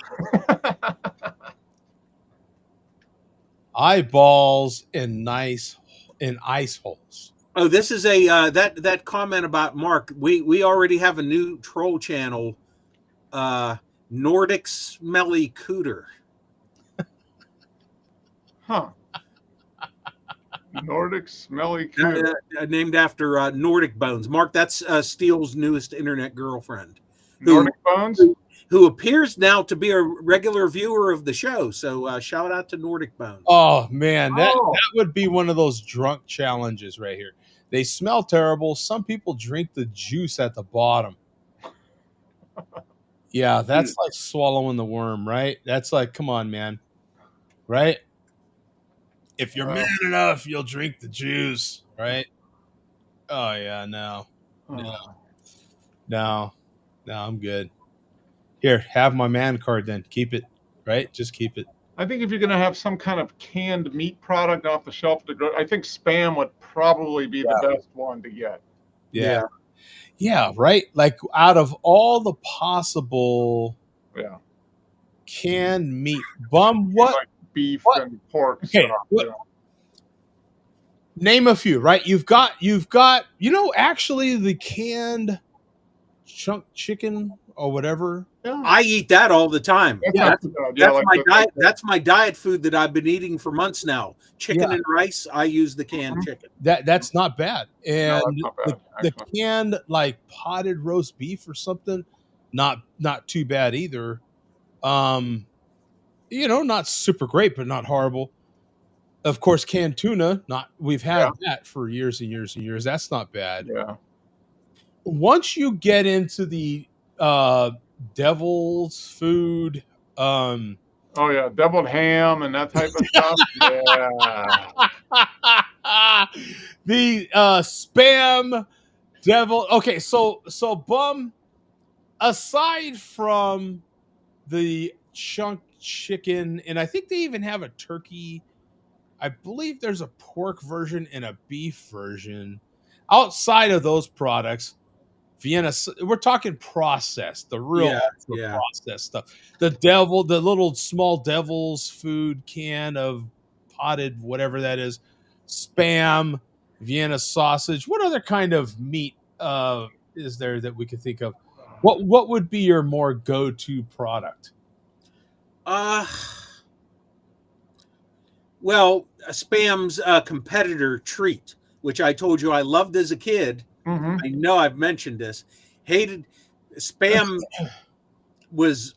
Eyeballs in ice holes. Oh, this is a that comment about Mark. We already have a new troll channel, Nordic Smelly Cooter. Huh. Nordic Smelly Cooter. Named after Nordic Bones. Mark, that's Steele's newest internet girlfriend. Nordic Bones? Who appears now to be a regular viewer of the show. So shout out to Nordic Bones. Oh, man. That would be one of those drunk challenges right here. They smell terrible. Some people drink the juice at the bottom. Yeah, that's like swallowing the worm, right? That's like, come on, man. Right? If you're man enough, you'll drink the juice, right? Oh, yeah, no, I'm good. Here, have my man card then. Keep it, right? Just keep it. I think if you're going to have some kind of canned meat product off the shelf, I think Spam would probably be the best one to get. Yeah, right? Like out of all the possible canned meat, Bum, what? Like beef and pork. Okay, stuff, name a few, right? You've got, actually the canned chunk chicken or whatever. I eat that all the time. That's like my diet. That's my diet food that I've been eating for months now. Chicken and rice. I use the canned chicken. That's not bad. And not bad, the canned like potted roast beef or something, not too bad either. Not super great, but not horrible. Of course, canned tuna. We've had that for years and years and years. That's not bad. Yeah. Once you get into the devil's food, deviled ham and that type of stuff. The Spam devil. Okay, so Bum, aside from the chunk chicken, and I think they even have a turkey. I believe there's a pork version and a beef version. Outside of those products, Vienna, we're talking processed, the real processed stuff. The little small devil's food can of potted whatever that is, Spam, Vienna sausage. What other kind of meat is there that we could think of? What would be your more go-to product? Well, Spam's competitor Treat, which I told you I loved as a kid. Mm-hmm. I know I've mentioned this. Hated Spam was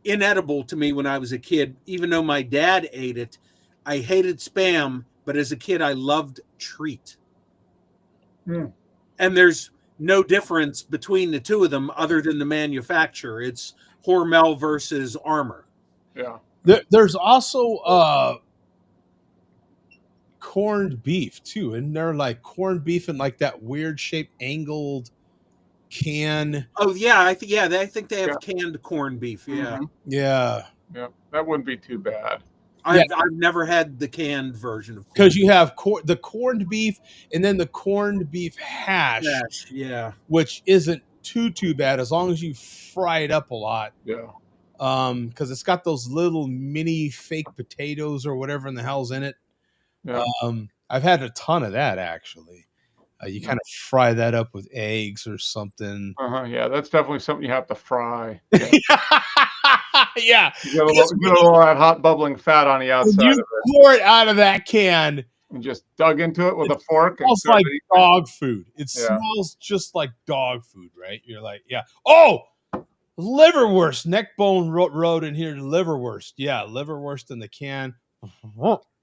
inedible to me when I was a kid, even though my dad ate it. I hated Spam, but as a kid, I loved Treat. Hmm. And there's no difference between the two of them other than the manufacturer. It's Hormel versus Armour. Yeah. There's also corned beef too, and they're like corned beef in like that weird shaped angled can. Oh yeah, I think they have canned corned beef. Yeah, Mhm. Yeah, Yeah. That wouldn't be too bad. I've never had the canned version of because you have the corned beef and then the corned beef hash, yeah, which isn't too bad as long as you fry it up a lot. Yeah. Because it's got those little mini fake potatoes or whatever in the hell's in it. Yeah. I've had a ton of that actually. You kind of fry that up with eggs or something. Yeah, that's definitely something you have to fry. Yeah. You get a little of that hot bubbling fat on the outside You of it. pour it out of that can. And just dug into it with a fork. It smells like dog food. It smells just like dog food, right? You're like, yeah. Oh, liverwurst. Neckbone wrote in here, liverwurst. Yeah, liverwurst in the can.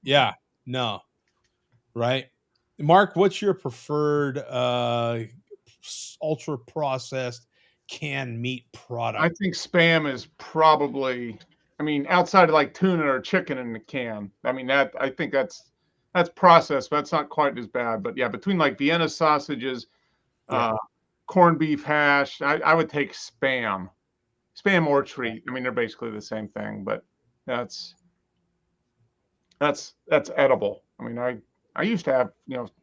Yeah, no. Right? Mark, what's your preferred ultra processed canned meat product? I think Spam is probably, I mean, outside of like tuna or chicken in the can. I mean, I think that's processed, but that's not quite as bad. But yeah, between like Vienna sausages, corned beef hash, I would take Spam or Treat. I mean, they're basically the same thing, but that's edible. I mean, I used to have,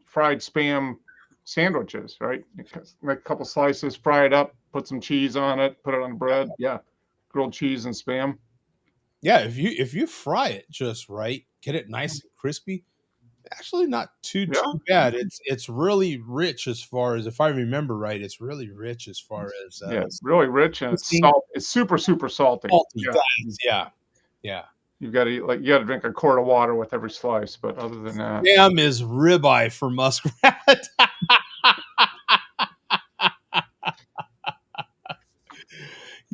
fried Spam sandwiches, right? Make a couple slices, fry it up, put some cheese on it, put it on bread. Yeah. Grilled cheese and Spam. Yeah, if you fry it just right, get it nice and crispy, actually not too bad. It's really rich as far as, if I remember right, it's really rich as far as it's really rich and it's salt. It's super salty. Yeah. You got to drink a quart of water with every slice, but other than that, Spam is ribeye for muskrat.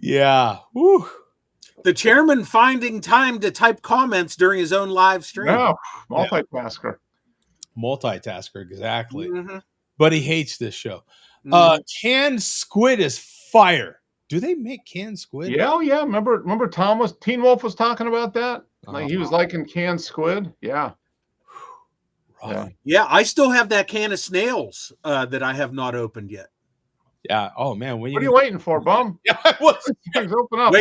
Yeah. Woo. The chairman finding time to type comments during his own live stream. No, multitasker. Multitasker, exactly. Mm-hmm. But he hates this show. Mm-hmm. Canned squid is fire. Do they make canned squid? Yeah. Remember Teen Wolf was talking about that? Like he was liking canned squid. Yeah. Yeah, I still have that can of snails that I have not opened yet. Yeah. Oh man, what are you waiting for, bum? Yeah, things open up.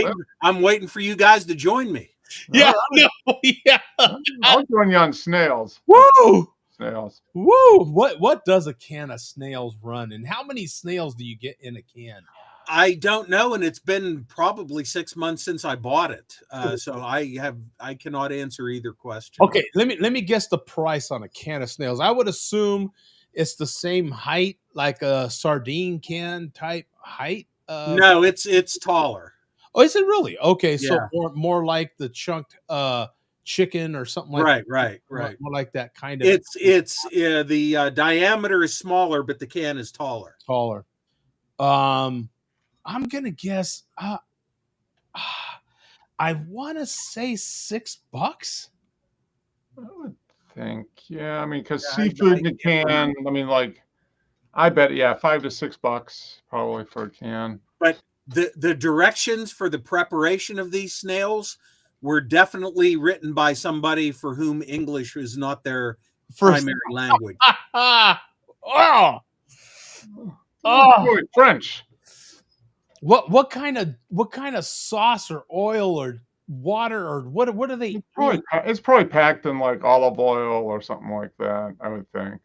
I'm waiting for you guys to join me. Yeah, yeah. I'll join you on snails. Woo! Snails. Woo! What does a can of snails run, and how many snails do you get in a can? I don't know, and it's been probably 6 months since I bought it, so I cannot answer either question. Okay, let me guess the price on a can of snails. I would assume it's the same height, like a sardine can type height. No, it's taller. Oh, is it really? Okay, Yeah. so more like the chunked chicken or something like right. More like that kind of. It's the diameter is smaller, but the can is taller. Taller. I'm gonna guess. I want to say $6. I would think, yeah. I mean, because seafood in a can. I mean, like, I bet, $5 to $6 probably for a can. But the directions for the preparation of these snails were definitely written by somebody for whom English is not their primary language. French. What kind of sauce or oil or water or what are they? It's probably packed in like olive oil or something like that, I would think.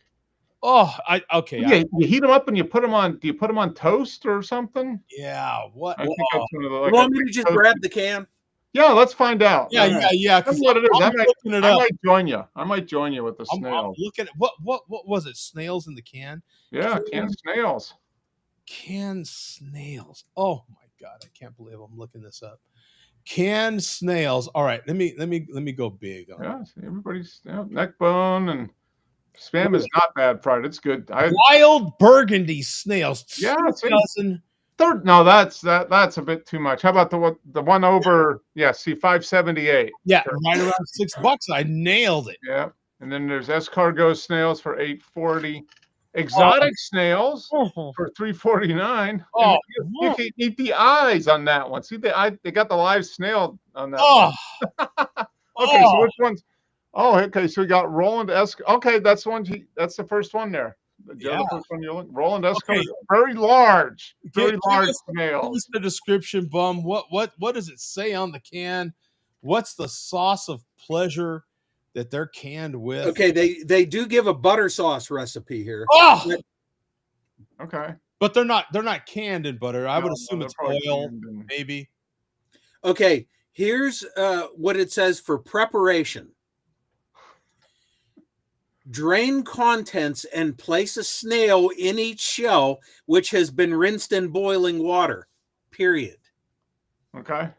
Okay. Yeah, you heat them up and you put them on. Do you put them on toast or something? Yeah. What? I think that's one of the. You want me to just grab the can? Yeah, let's find out. Yeah. That's what it is. I might join you. I might join you with the snails. I'm looking at what was it? Snails in the can? Yeah, canned snails. Canned snails. Oh my God, I can't believe I'm looking this up. Canned snails. All right, let me go big on Yeah, see, everybody's neck bone and spam is not bad fried. It's good. wild burgundy snails. Yeah, see? 2,000. Third, no, that's a bit too much. How about the one over? Yeah, see, 578. Yeah, Sure. right around $6. I nailed it. Yeah, and then there's escargot snails for 840. Exotic snails for 349. Oh, You can eat the eyes on that one. See the eye? They got the live snail on that oh, one. Okay, so oh. which one's? Oh, okay. So we got Roland Okay, that's one. That's the first one there. Joe, Yeah. the first one you look. Roland Escargot, Okay. very large, very Give large us snails. the description, Bum. What does it say on the can? What's the sauce of pleasure that they're canned with? Okay, they do give a butter sauce recipe here. Oh, Okay. but they're not canned in butter. I would No, assume they're it's probably oil, canned and- maybe. Okay, here's what it says for preparation. Drain contents and place a snail in each shell, which has been rinsed in boiling water. Period. Okay.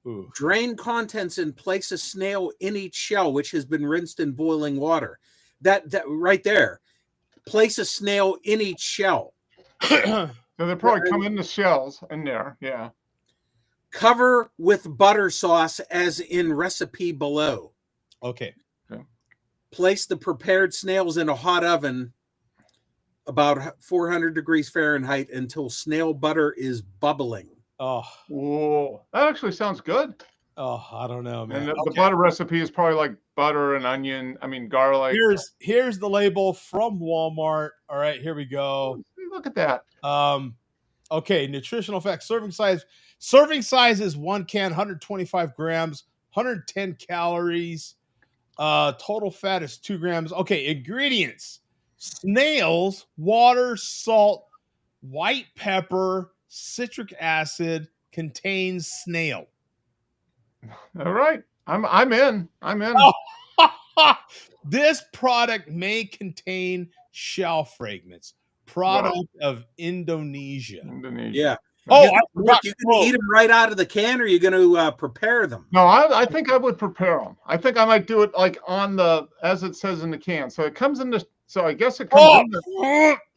Ooh. Drain contents and place a snail in each shell, which has been rinsed in boiling water. That right there. Place a snail in each shell. So they probably come in the shells in there. Yeah. Cover with butter sauce as in recipe below. Okay. Place the prepared snails in a hot oven about 400 degrees Fahrenheit until snail butter is bubbling. Oh, Whoa, that actually sounds good. I don't know, man. And the Okay. butter recipe is probably like butter and garlic. Here's the label from Walmart. All right, here we go. Look at that. Okay, nutritional facts. Serving size is 1 can, 125 grams, 110 calories. Total fat is 2 grams. Okay, ingredients: snails, water, salt, white pepper, citric acid. Contains snail. All right, I'm in. This product may contain shell fragments. Product of Indonesia. Indonesia. Yeah. Oh, Look, you can eat them right out of the can, or you're going to prepare them. No, I think I would prepare them. I think I might do it like as it says in the can. So it comes in the. So I guess it comes.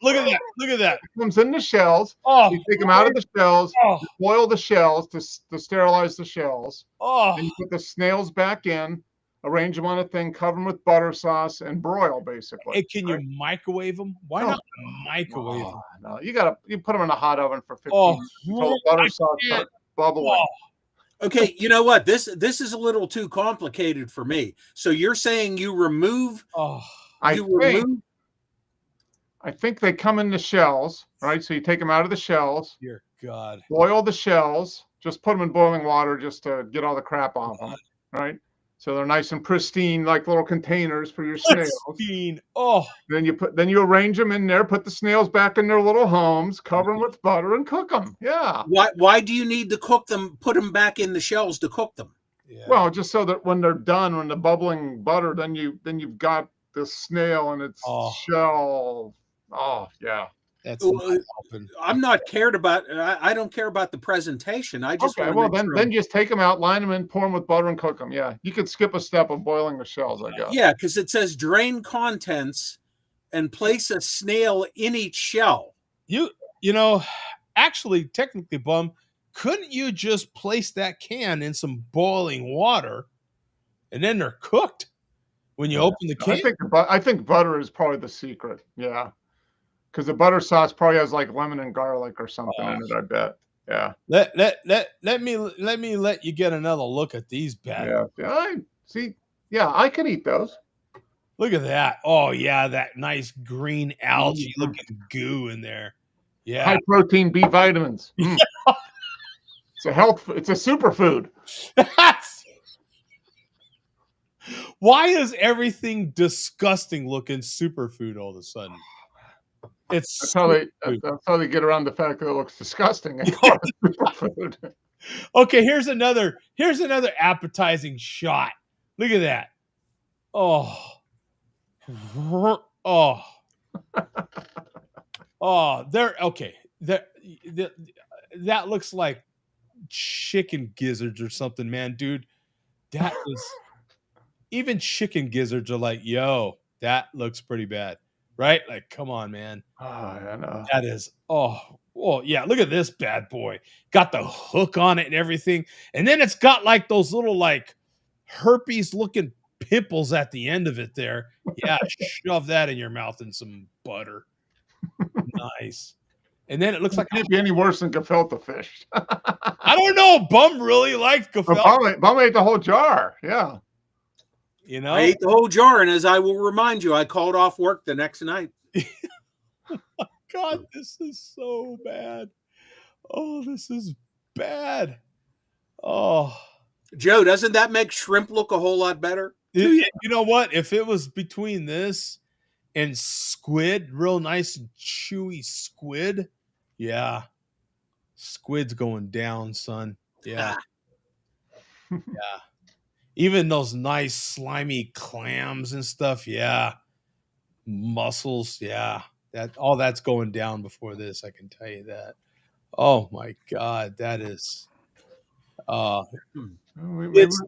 Look at that! Look at that! It comes in the shells. Oh, You take them out of the shells. Oh. You boil the shells to sterilize the shells. Oh, And you put the snails back in. Arrange them on a thing. Cover them with butter sauce and broil basically. hey, can you microwave them? Why No. not microwave them? No, you put them in a hot oven for 15 Oh, minutes until the butter sauce starts bubbling. Oh. Okay, you know what? This is a little too complicated for me. So you're saying you remove Oh, I think they come in the shells, right? So you take them out of the shells, dear God! boil the shells, just put them in boiling water just to get all the crap off them, right? So they're nice and pristine, like little containers for your snails. Pristine. Oh, Then you arrange them in there, put the snails back in their little homes, cover them with butter, and cook them. Yeah. Why do you need to cook them? Put them back in the shells to cook them. yeah. Well, just so that when they're done, when the bubbling butter, then you've got the snail and its shell. Oh yeah. That's I'm not cared about. I don't care about the presentation. I just Okay. Well, then just take them out, line them in, pour them with butter, and cook them. Yeah. You could skip a step of boiling the shells, I guess. Yeah, because it says drain contents and place a snail in each shell. You know, actually, technically, Bum, couldn't you just place that can in some boiling water, and then they're cooked when you open the can? I think butter is probably the secret. Yeah. Because the butter sauce probably has like lemon and garlic or something in it, I bet. Yeah. Let me let you get another look at these bad. Yeah, I could eat those. Look at that. Oh yeah, that nice green algae looking goo in there. Yeah. High protein B vitamins. Mm. It's a superfood. Why is everything disgusting looking superfood all of a sudden? That's how they get around the fact that it looks disgusting and call it superfood. Okay, here's another appetizing shot. Look at that. Oh. Oh. Oh, there. Okay. that looks like chicken gizzards or something, man, dude. That is even chicken gizzards are like, yo, that looks pretty bad, right? Like, come on, man. Oh, I know. That is, well, yeah. Look at this bad boy. Got the hook on it and everything, and then it's got like those little like herpes looking pimples at the end of it. There, yeah. Shove that in your mouth and some butter. Nice. And then it looks like Can't be any worse than gefilte fish. I don't know. Bum really liked gefilte. Bum ate the whole jar. Yeah. You know, I ate the whole jar, and as I will remind you, I called off work the next night. God, this is so bad. Oh, this is bad. Oh, Joe, doesn't that make shrimp look a whole lot better? you know what? If it was between this and squid, real nice and chewy squid, yeah, squid's going down, son. Yeah, yeah. Even those nice slimy clams and stuff, yeah. Mussels, yeah. That's going down before this, I can tell you that. Oh my God, that is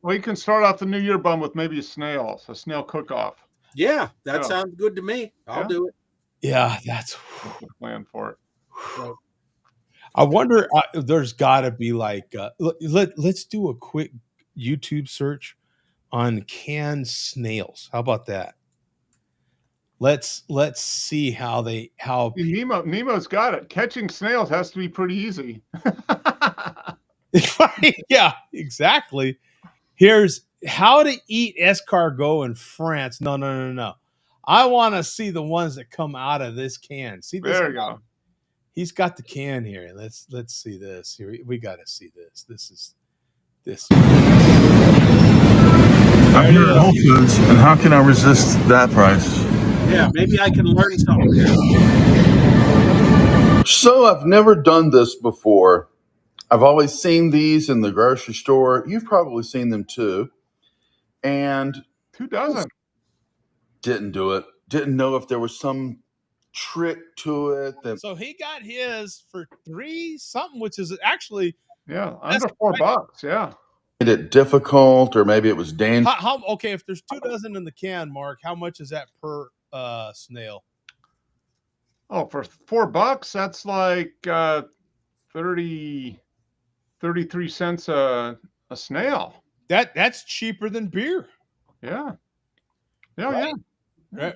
we can start off the new year, Bum, with maybe a snail cook-off. Yeah, that sounds good to me. I'll do it. yeah, that's Plan for it. I wonder there's got to be like let's do a quick YouTube search on canned snails. How about that? Let's see how Nemo's got it. Catching snails has to be pretty easy. yeah, exactly. Here's how to eat escargot in France. No. I want to see the ones that come out of this can. See this? There you go. He's got the can here. Let's see this. Here we got to see this. This. I'm here at Whole Foods, and how can I resist that price? Yeah, maybe I can learn something here. So I've never done this before. I've always seen these in the grocery store. You've probably seen them too. And who doesn't? Didn't do it. Didn't know if there was some trick to it. So he got his for $3 something, which is actually under $4. Yeah. Made it difficult, or maybe it was dangerous. Okay, if there's 2 dozen in the can, Mark, how much is that per snail? Oh, for $4, that's like 33 cents a snail. That's cheaper than beer. Yeah.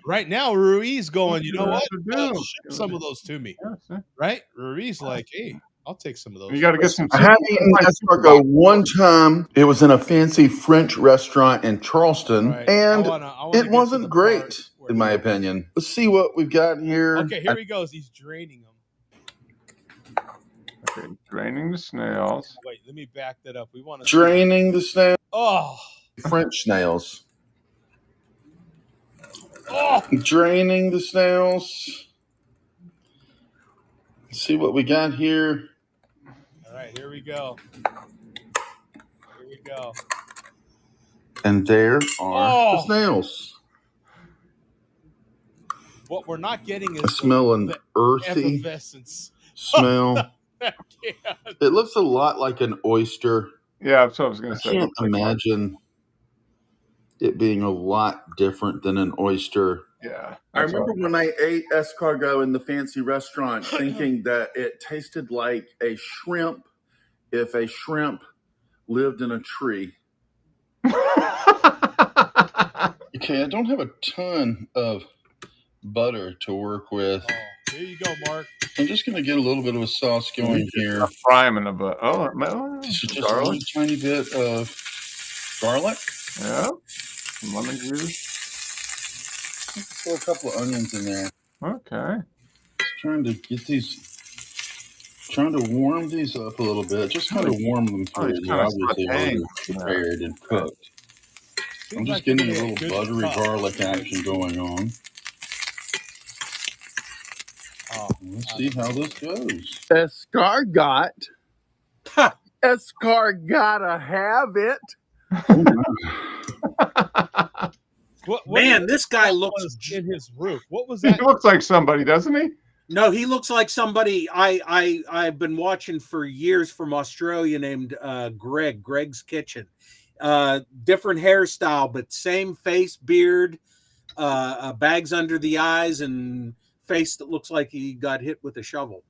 Right now, Ruiz going, you know what? Do. Ship some of those to me. Right? Ruiz like, hey, I'll take some of those. You got to get some. I had eaten escargot one time. It was in a fancy French restaurant in Charleston, and it wasn't great, in my opinion. Let's see what we've got here. Okay, here he goes. He's draining them. Okay, draining the snails. Wait, let me back that up. We want to draining the snails. Oh, French snails. Oh, draining the snails. Let's see what we got here. All right, here we go. And there are the snails. What we're not getting is smell an earthy smell. It looks a lot like an oyster. Yeah, that's what I was going to say. I can't imagine it being a lot different than an oyster. Yeah. I remember when I ate escargot in the fancy restaurant thinking that it tasted like a shrimp if a shrimp lived in a tree. Okay, I don't have a ton of butter to work with. Oh, here you go, Mark. I'm just going to get a little bit of a sauce going here. Fry them in a butter. Just a little tiny bit of garlic. Yeah. Some lemon juice. Throw a couple of onions in there. Okay. Just trying to get trying to warm these up a little bit. Just kind of warm them through. They're obviously already prepared and cooked. I'm just getting a little buttery garlic action going on. Let's see how this goes. Escargot. Escargotta have it. Man, this guy looks in his roof. What was that? He looks like somebody, doesn't he? No, he looks like somebody I've been watching for years from Australia named Greg's Kitchen. Different hairstyle, but same face, beard, bags under the eyes, and face that looks like he got hit with a shovel.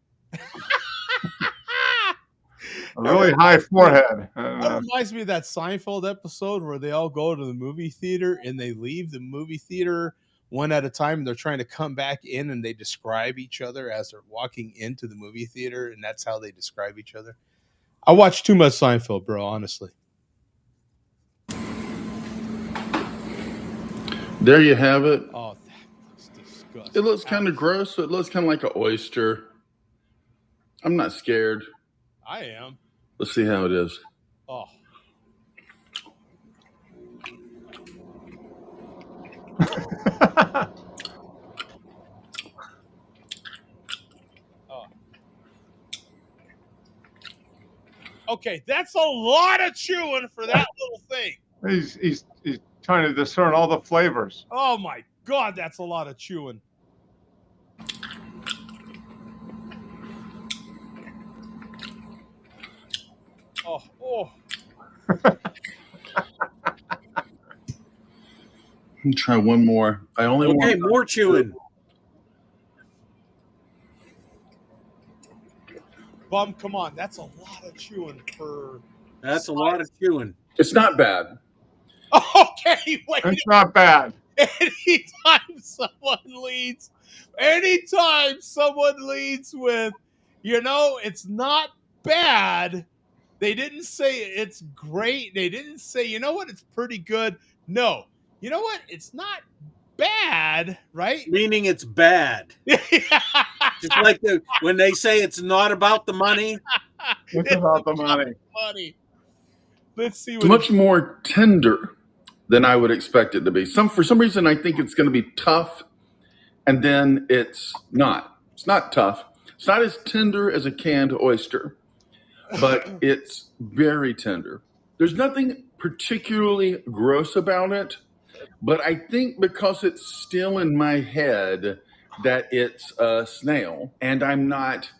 A really high forehead. That reminds me of that Seinfeld episode where they all go to the movie theater and they leave the movie theater one at a time. And they're trying to come back in and they describe each other as they're walking into the movie theater, and that's how they describe each other. I watch too much Seinfeld, bro, honestly. There you have it. Oh, that looks disgusting. It looks kind of gross. So it looks kind of like an oyster. I'm not scared. I am. Let's see how it is. Oh. Oh. Okay, that's a lot of chewing for that little thing. He's trying to discern all the flavors. Oh my God, that's a lot of chewing. Oh. Let me try one more. I only want more chewing. Bum, come on. That's a lot of chewing for... That's a lot of chewing. It's not bad. Okay, wait. It's not bad. Anytime someone leads with, it's not bad. They didn't say it's great. They didn't say, it's pretty good. No. You know what? It's not bad, right? Meaning it's bad. Just like when they say it's not about the money. It's about the money. Let's see. It's much more tender than I would expect it to be. For some reason, I think it's going to be tough, and then it's not. It's not tough. It's not as tender as a canned oyster, but it's very tender. There's nothing particularly gross about it, but I think because it's still in my head that it's a snail, and I'm not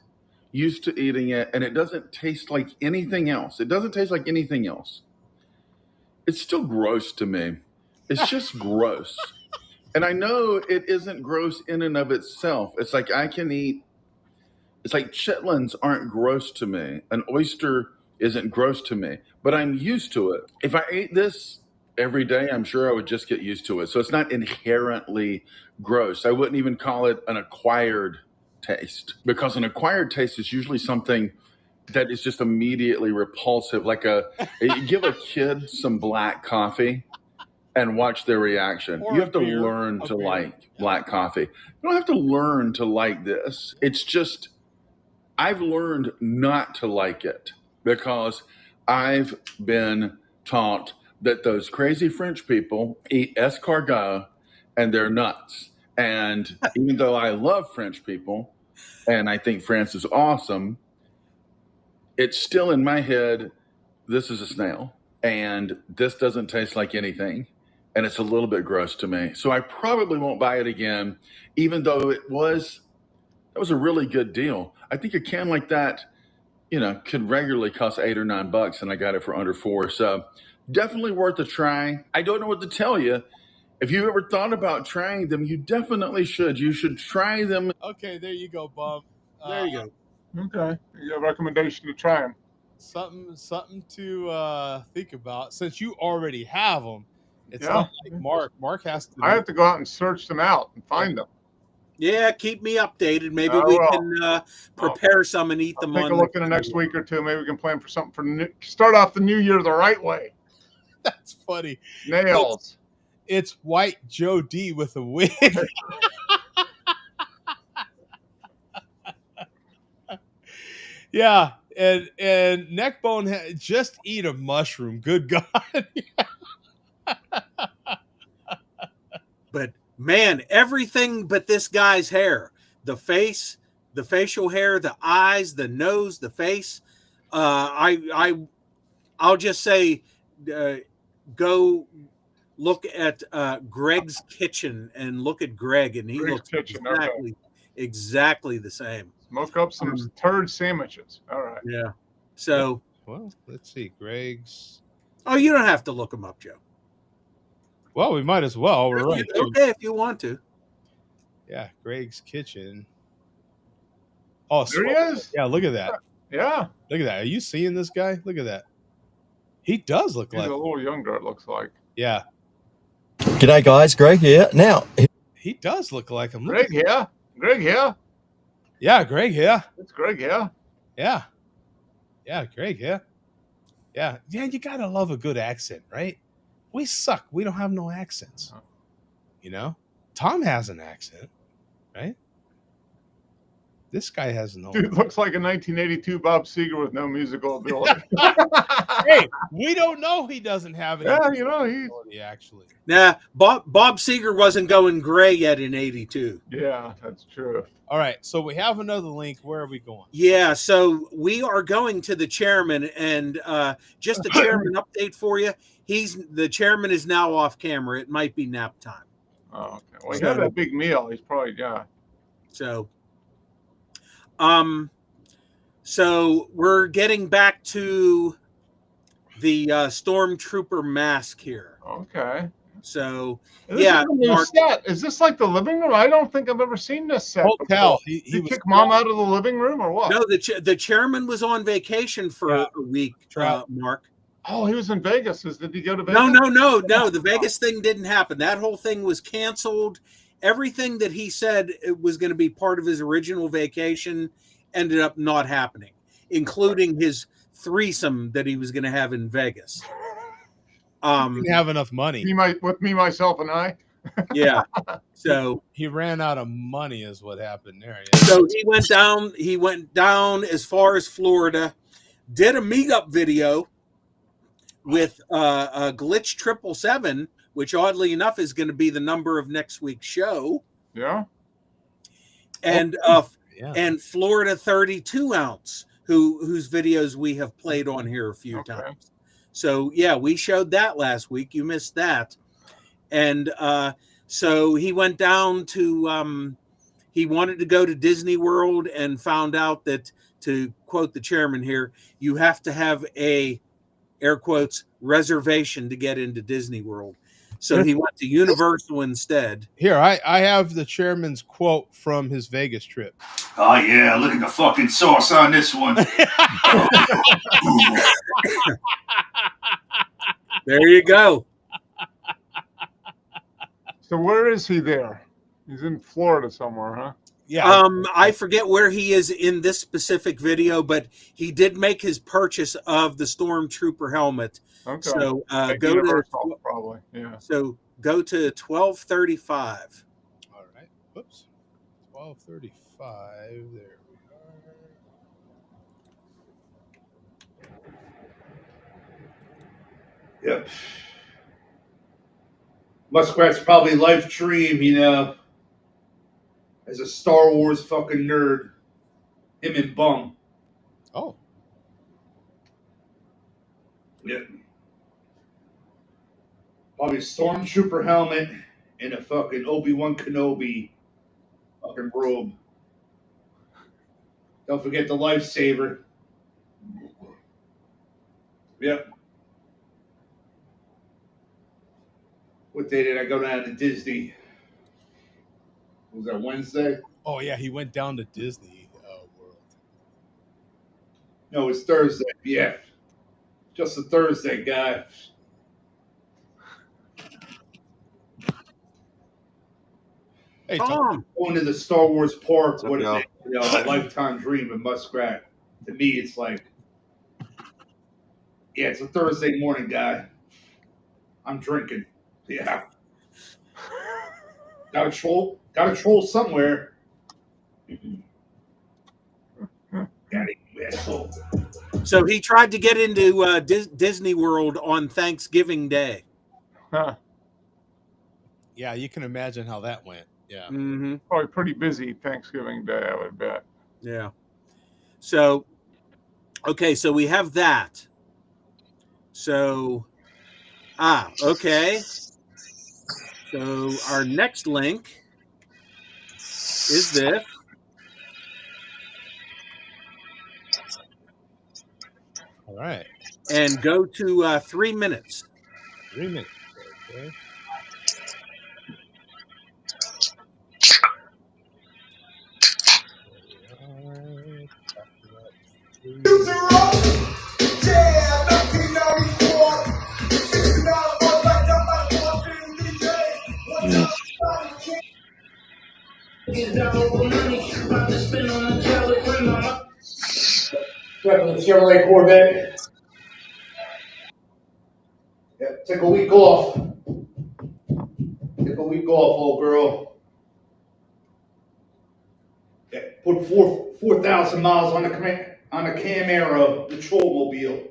used to eating it, and it doesn't taste like anything else. It doesn't taste like anything else. It's still gross to me. It's just gross. And I know it isn't gross in and of itself. It's like I can eat. It's like chitlins aren't gross to me. An oyster isn't gross to me, but I'm used to it. If I ate this every day, I'm sure I would just get used to it. So it's not inherently gross. I wouldn't even call it an acquired taste, because an acquired taste is usually something that is just immediately repulsive. Like you give a kid some black coffee and watch their reaction. Or you have to beer. learn to like black coffee. You don't have to learn to like this. It's just, I've learned not to like it because I've been taught that those crazy French people eat escargot and they're nuts. And even though I love French people and I think France is awesome, it's still in my head, this is a snail and this doesn't taste like anything. And it's a little bit gross to me. So I probably won't buy it again, even though that was a really good deal. I think a can like that, could regularly cost $8 or $9, and I got it for under $4. So definitely worth a try. I don't know what to tell you. If you ever thought about trying them, you definitely should. You should try them. Okay, there you go, Bub. There you go. Okay. You got a recommendation to try them. Something to think about. Since you already have them, it's not like Mark. Mark has to. I have to go out and search them out and find them. Yeah, keep me updated. Maybe we can prepare some and eat them. Take a look in the next week or two. Maybe we can plan for something for start off the new year the right way. That's funny. Nails. It's White Joe D with a wig. Yeah, and Neckbone just eat a mushroom. Good God. But man, everything but this guy's hair, the face, the facial hair, the eyes, the nose, the face. I'll just say, go look at Greg's Kitchen and look at Greg, and he looks exactly. exactly the same. Smoke up some turd sandwiches. All right. Yeah. So, well, let's see. Greg's. Oh, you don't have to look them up, Joe. Well, we might as well. We're right here. Okay, if you want to. Yeah, Greg's Kitchen. Oh, there he is. Yeah, look at that. Yeah. Look at that. Are you seeing this guy? Look at that. He does look He's like a little younger, it looks like. Yeah. G'day, guys. Greg here. Now, he does look like him. Greg here. Greg here. Yeah, Greg here. It's Greg here. Yeah. Yeah, Greg here. Yeah. Yeah, you got to love a good accent, right? We suck. We don't have no accents. You know? Tom has an accent, right? This guy has no. Dude looks like a 1982 Bob Seger with no musical ability. Hey, we don't know he doesn't have it. Yeah, you know, he's actually. Nah, Bob Seger wasn't going gray yet in 82. Yeah, that's true. All right, so we have another link. Where are we going? Yeah, so we are going to the chairman, and just a chairman update for you. The chairman is now off camera. It might be nap time. Oh, okay. Well, he had a big meal. He's probably So, so we're getting back to the Stormtrooper mask here. Okay. So is this like the living room? I don't think I've ever seen this set. Hotel. He kick mom out of the living room or what? No, the chairman was on vacation for a week. Mark. Oh, he was in Vegas. Did he go to Vegas? No. The Vegas thing didn't happen. That whole thing was canceled. Everything that he said it was going to be part of his original vacation ended up not happening, including his threesome that he was going to have in Vegas. He didn't have enough money. With me, myself, and I. Yeah. So he ran out of money, is what happened there. Yeah. So he went down. He went down as far as Florida, did a meetup video with a Glitch 777, which oddly enough is going to be the number of next week's show. Yeah. And and Florida 32 ounce, whose videos we have played on here a few times. So yeah, we showed that last week. You missed that. And so he went down to he wanted to go to Disney World and found out that, to quote the chairman here, you have to have a air quotes reservation to get into Disney World. So he went to Universal instead. Here, I have the chairman's quote from his Vegas trip. Oh, yeah, look at the fucking sauce on this one. There you go. So where is he there? He's in Florida somewhere, huh? Yeah. I forget where he is in this specific video, but he did make his purchase of the Stormtrooper helmet. Okay. So go to probably. Yeah. So go to 1235. All right. Whoops. 1235. There we are. Yep. Muskrat's probably life dream, you know, as a Star Wars fucking nerd. Him and Bum. Oh. Yep. Probably Stormtrooper helmet and a fucking Obi-Wan Kenobi fucking robe. Don't forget the lifesaver. Yep. What day did I go down to Disney? Was that Wednesday? Oh, yeah, he went down to Disney World. No, it's Thursday. Yeah. Just a Thursday, guy. Hey, Tom. Going to the Star Wars park, what is it? You know, a lifetime dream of Muskrat. To me, it's like, yeah, it's a Thursday morning, guy. I'm drinking. Yeah. Gotta troll somewhere. So he tried to get into Disney World on Thanksgiving Day. Huh. Yeah, you can imagine how that went. Yeah. Mm-hmm. Probably pretty busy Thanksgiving Day, I would bet. Yeah. So, okay, so we have that. So, okay. So our next link is this. All right. And go to 3 minutes. 3 minutes. Okay. Chevrolet Corvette. Yeah, take a week off. Take a week off, old girl. Yeah, put 4,000 miles on the Camaro, the Trollmobile.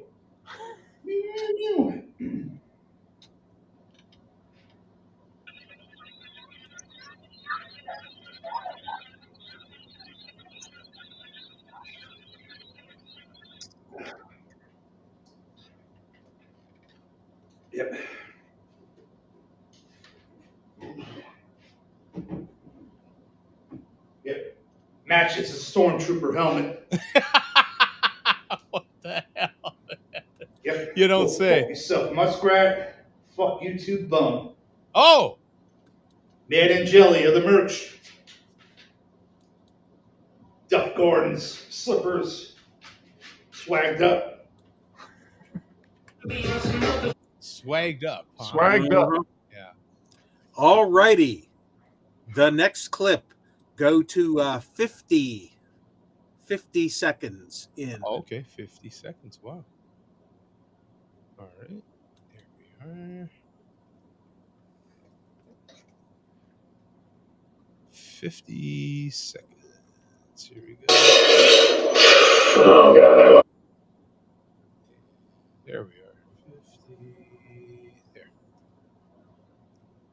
Yep. Yep. Matches a stormtrooper helmet. What the hell? Yep. You don't Go say. Fuck yourself, Muskrat. Fuck you too, bum. Oh! Mad and Jelly of the merch. Duff Gardens, slippers, swagged up. Swagged up. Huh? Swagged up. Yeah. All righty. The next clip, go to 50 seconds in. Oh, okay, 50 seconds. Wow. All right. There we are. 50 seconds. Here we go. Oh, God. There we are. 50. There.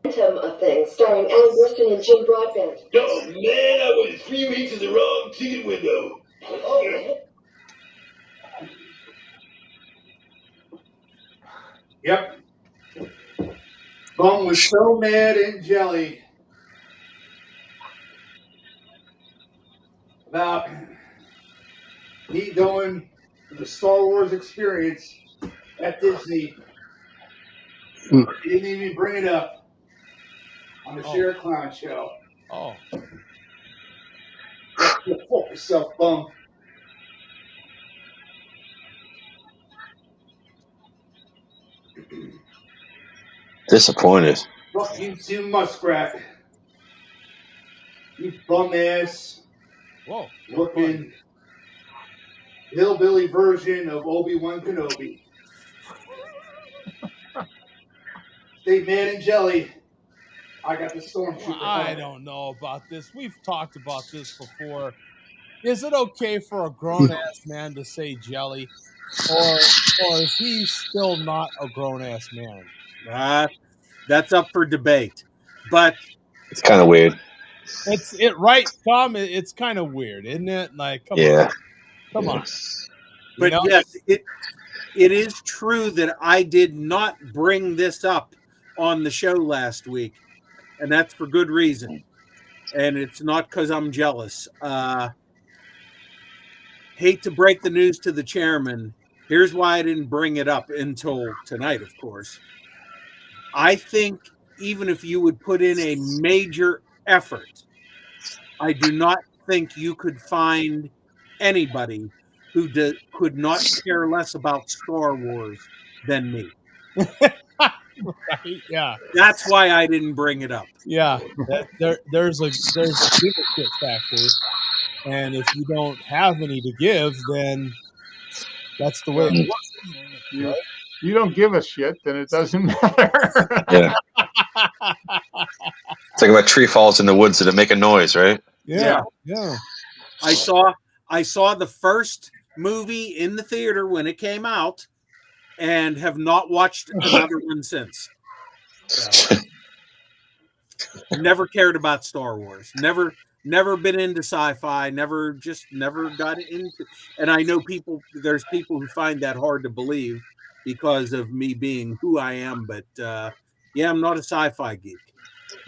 Phantom of Things, starring Alan Briston and Jim Broadbent. Oh man, I went 3 weeks in the wrong ticket window. Yep. Bum was so mad and jelly about me going to the Star Wars experience at Disney. He didn't even bring it up on the Share Clown show. Oh. Fuck yourself, bum. Disappointed. Fuck you too, Muskrat. You bum ass. Whoa. Looking hillbilly version of Obi-Wan Kenobi. Stay mad and jelly. I got the stormtrooper. Well, I don't know about this. We've talked about this before. Is it okay for a grown-ass man to say jelly? Or is he still not a grown-ass man? That's up for debate. But it's kind of weird. Right, Tom? It's kind of weird, isn't it? Like, come on. But yes, it is true that I did not bring this up on the show last week, and that's for good reason. And it's not because I'm jealous. Hate to break the news to the chairman. Here's why I didn't bring it up until tonight, of course. I think even if you would put in a major effort, I do not think you could find anybody who could not care less about Star Wars than me. Right? Yeah. That's why I didn't bring it up. Yeah. There's a give a shit factor, and if you don't have any to give, then that's the way it works. Right? You don't give a shit, then it doesn't matter. Yeah. It's like if a tree falls in the woods, did it make a noise, right? Yeah. I saw the first movie in the theater when it came out, and have not watched another one since. So, never cared about Star Wars. Never been into sci-fi. Never got into. And I know there's people who find that hard to believe because of me being who I am. But I'm not a sci-fi geek.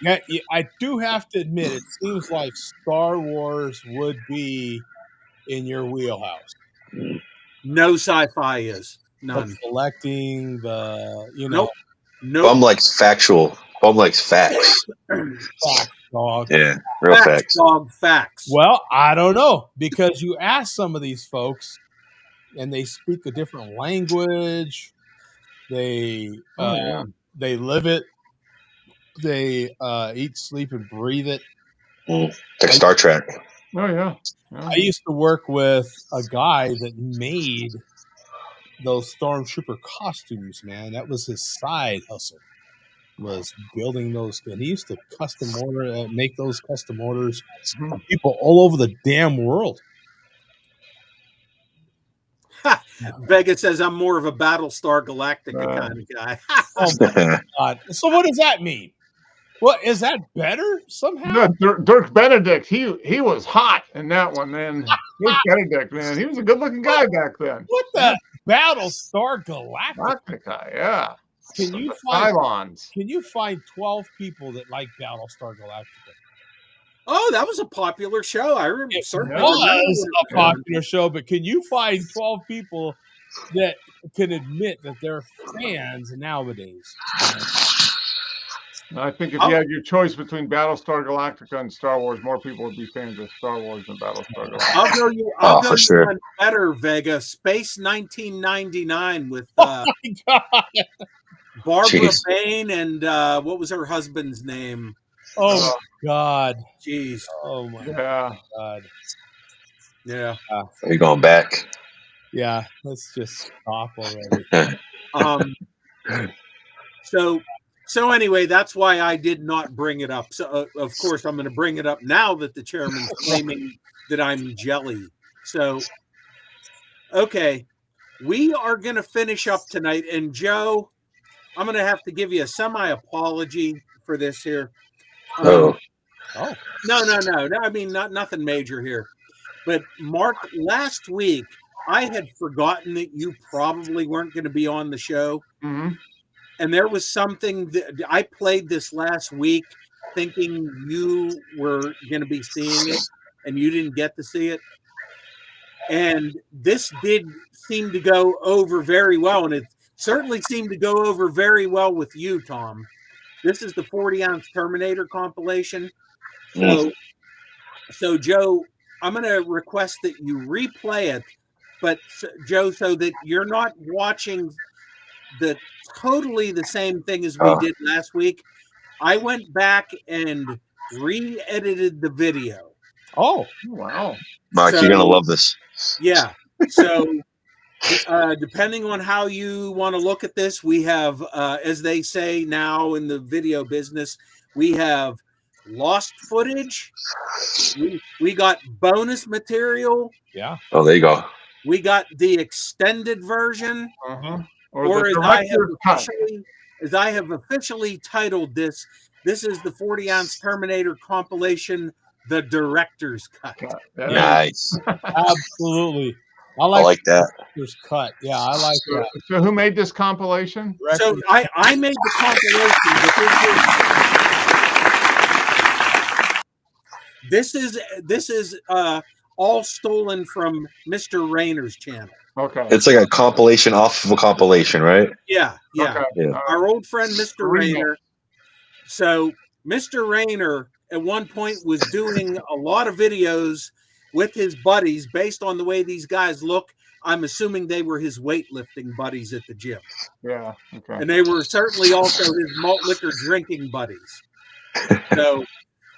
Yeah, I do have to admit, it seems like Star Wars would be in your wheelhouse. No sci-fi is none. The collecting, the you know, Nope. Bum likes factual. Bum likes facts. fact, dog. Yeah, real facts. Dog, facts. Well, I don't know, because you ask some of these folks, and they speak a different language. They they live it. They eat, sleep, and breathe it. Like Star Trek. Oh yeah. I used to work with a guy that made those stormtrooper costumes, man. That was his side hustle, was building those. And he used to custom order, make those custom orders for people all over the damn world. Vega says I'm more of a Battlestar Galactica kind of guy. Oh my God. So what does that mean? What is that better somehow? No, Dirk Benedict, he was hot in that one, man. Dirk Benedict, man, he was a good-looking guy back then. What the Battlestar Galactica? Galactica, yeah. Can you find Cylons? Can you find 12 people that like Battlestar Galactica? Oh, that was a popular show. I remember. It was a popular show, but can you find 12 people that can admit that they're fans nowadays? I think if you had your choice between Battlestar Galactica and Star Wars, more people would be fans of Star Wars than Battlestar Galactica. I'll go you one better, Vega. Space 1999 with Barbara Bain and what was her husband's name? Oh God! Jeez! Oh my God! Yeah. Are you going back? Yeah. Let's just stop already. So anyway, that's why I did not bring it up. So of course I'm going to bring it up now that the chairman's claiming that I'm jelly. So, okay, we are going to finish up tonight. And Joe, I'm going to have to give you a semi-apology for this here. No. I mean, nothing major here. But Mark, last week, I had forgotten that you probably weren't going to be on the show. Mm-hmm. And there was something that I played this last week thinking you were going to be seeing it and you didn't get to see it. And this did seem to go over very well. And it certainly seemed to go over very well with you, Tom. This is the 40-ounce Terminator compilation. So Joe, I'm going to request that you replay it. But Joe, so that you're not watching totally the same thing as we did last week, I went back and re-edited the video. Oh, wow. Mark, you're going to love this. Yeah. So depending on how you want to look at this, we have, as they say now in the video business, we have lost footage. We got bonus material. Yeah. Oh, there you go. We got the extended version. Or as I have officially titled this is the 40-ounce Terminator compilation, the director's cut. Nice. Absolutely. I like that. Director's cut. Yeah, I like that. So who made this compilation? So I made the compilation. This is all stolen from Mr. Rayner's channel. Okay. It's like a compilation off of a compilation, right? Yeah. Okay. Yeah. Our old friend, Mr. Rayner. So Mr. Rayner at one point was doing a lot of videos with his buddies based on the way these guys look. I'm assuming they were his weightlifting buddies at the gym. Yeah. Okay. And they were certainly also his malt liquor drinking buddies. So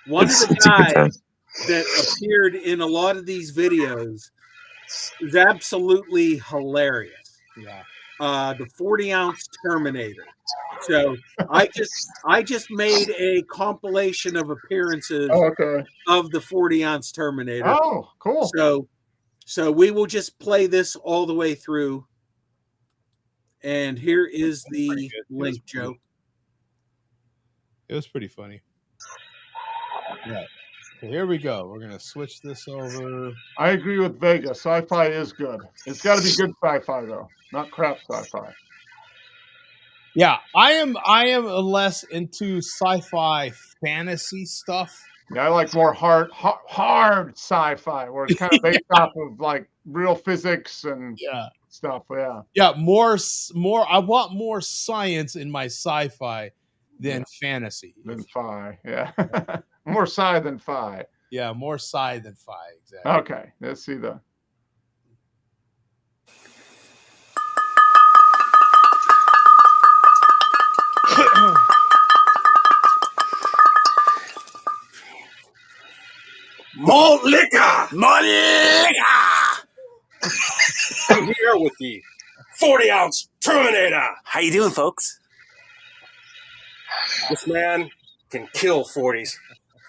one of the guys that appeared in a lot of these videos is absolutely hilarious. Yeah. The 40-ounce Terminator. So I just made a compilation of appearances of the 40-ounce Terminator. Oh, cool. So we will just play this all the way through. And here is the link, Joe. It was pretty funny. Yeah. So here we go. We're gonna switch this over. I agree with Vega. Sci-fi is good. It's got to be good sci-fi though, not crap sci-fi. Yeah, I am less into sci-fi fantasy stuff. Yeah, I like more hard sci-fi, where it's kind of based off of like real physics and Yeah. stuff. Yeah. Yeah, more. I want more science in my sci-fi than fantasy. Than phi. Yeah. More psi than phi. Yeah, more sci than phi. Exactly. Okay. Let's see the. Malt liquor! Malt liquor! I'm here with the 40-ounce Terminator. How you doing, folks? This man can kill 40s.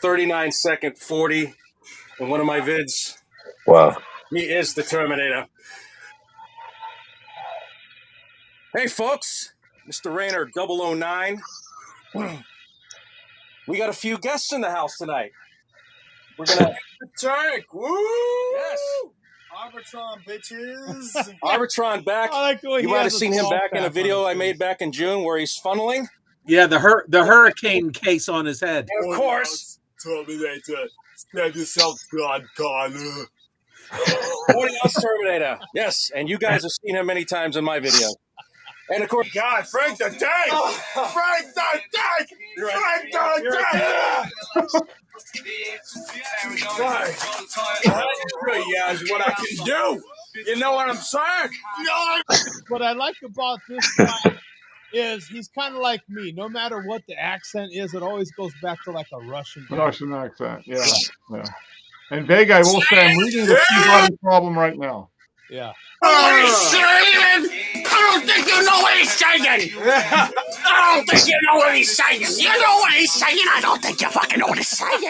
39-second 40 in one of my vids. Wow. He is the Terminator. Hey, folks. Mr. Rainer 009. We got a few guests in the house tonight. We're going to... Tank! Woo! Yes. Arbitron, bitches. Arbitron back. I like the way You he might has have a seen him small back in a cap on video his I made back in June where he's funneling. Yeah, the hurricane case on his head. And of course, Terminator, stand yourself, God, Connor. 40-ounce Terminator. Yes, and you guys have seen him many times in my video. And of course, God, Frank the Tank! Frank the Tank! Frank the Tank! Yeah, is what I can do. You know what I'm saying? No. What I like about this guy is he's kind of like me. No matter what the accent is, it always goes back to like a Russian. Russian accent. Yeah. Yeah. And Vega, I will say, I'm reading the Peabody problem right now. Yeah. what he's saying? I don't think you know what he's saying. I don't think you know what he's saying. You know what he's saying. I don't think you fucking know what he's saying.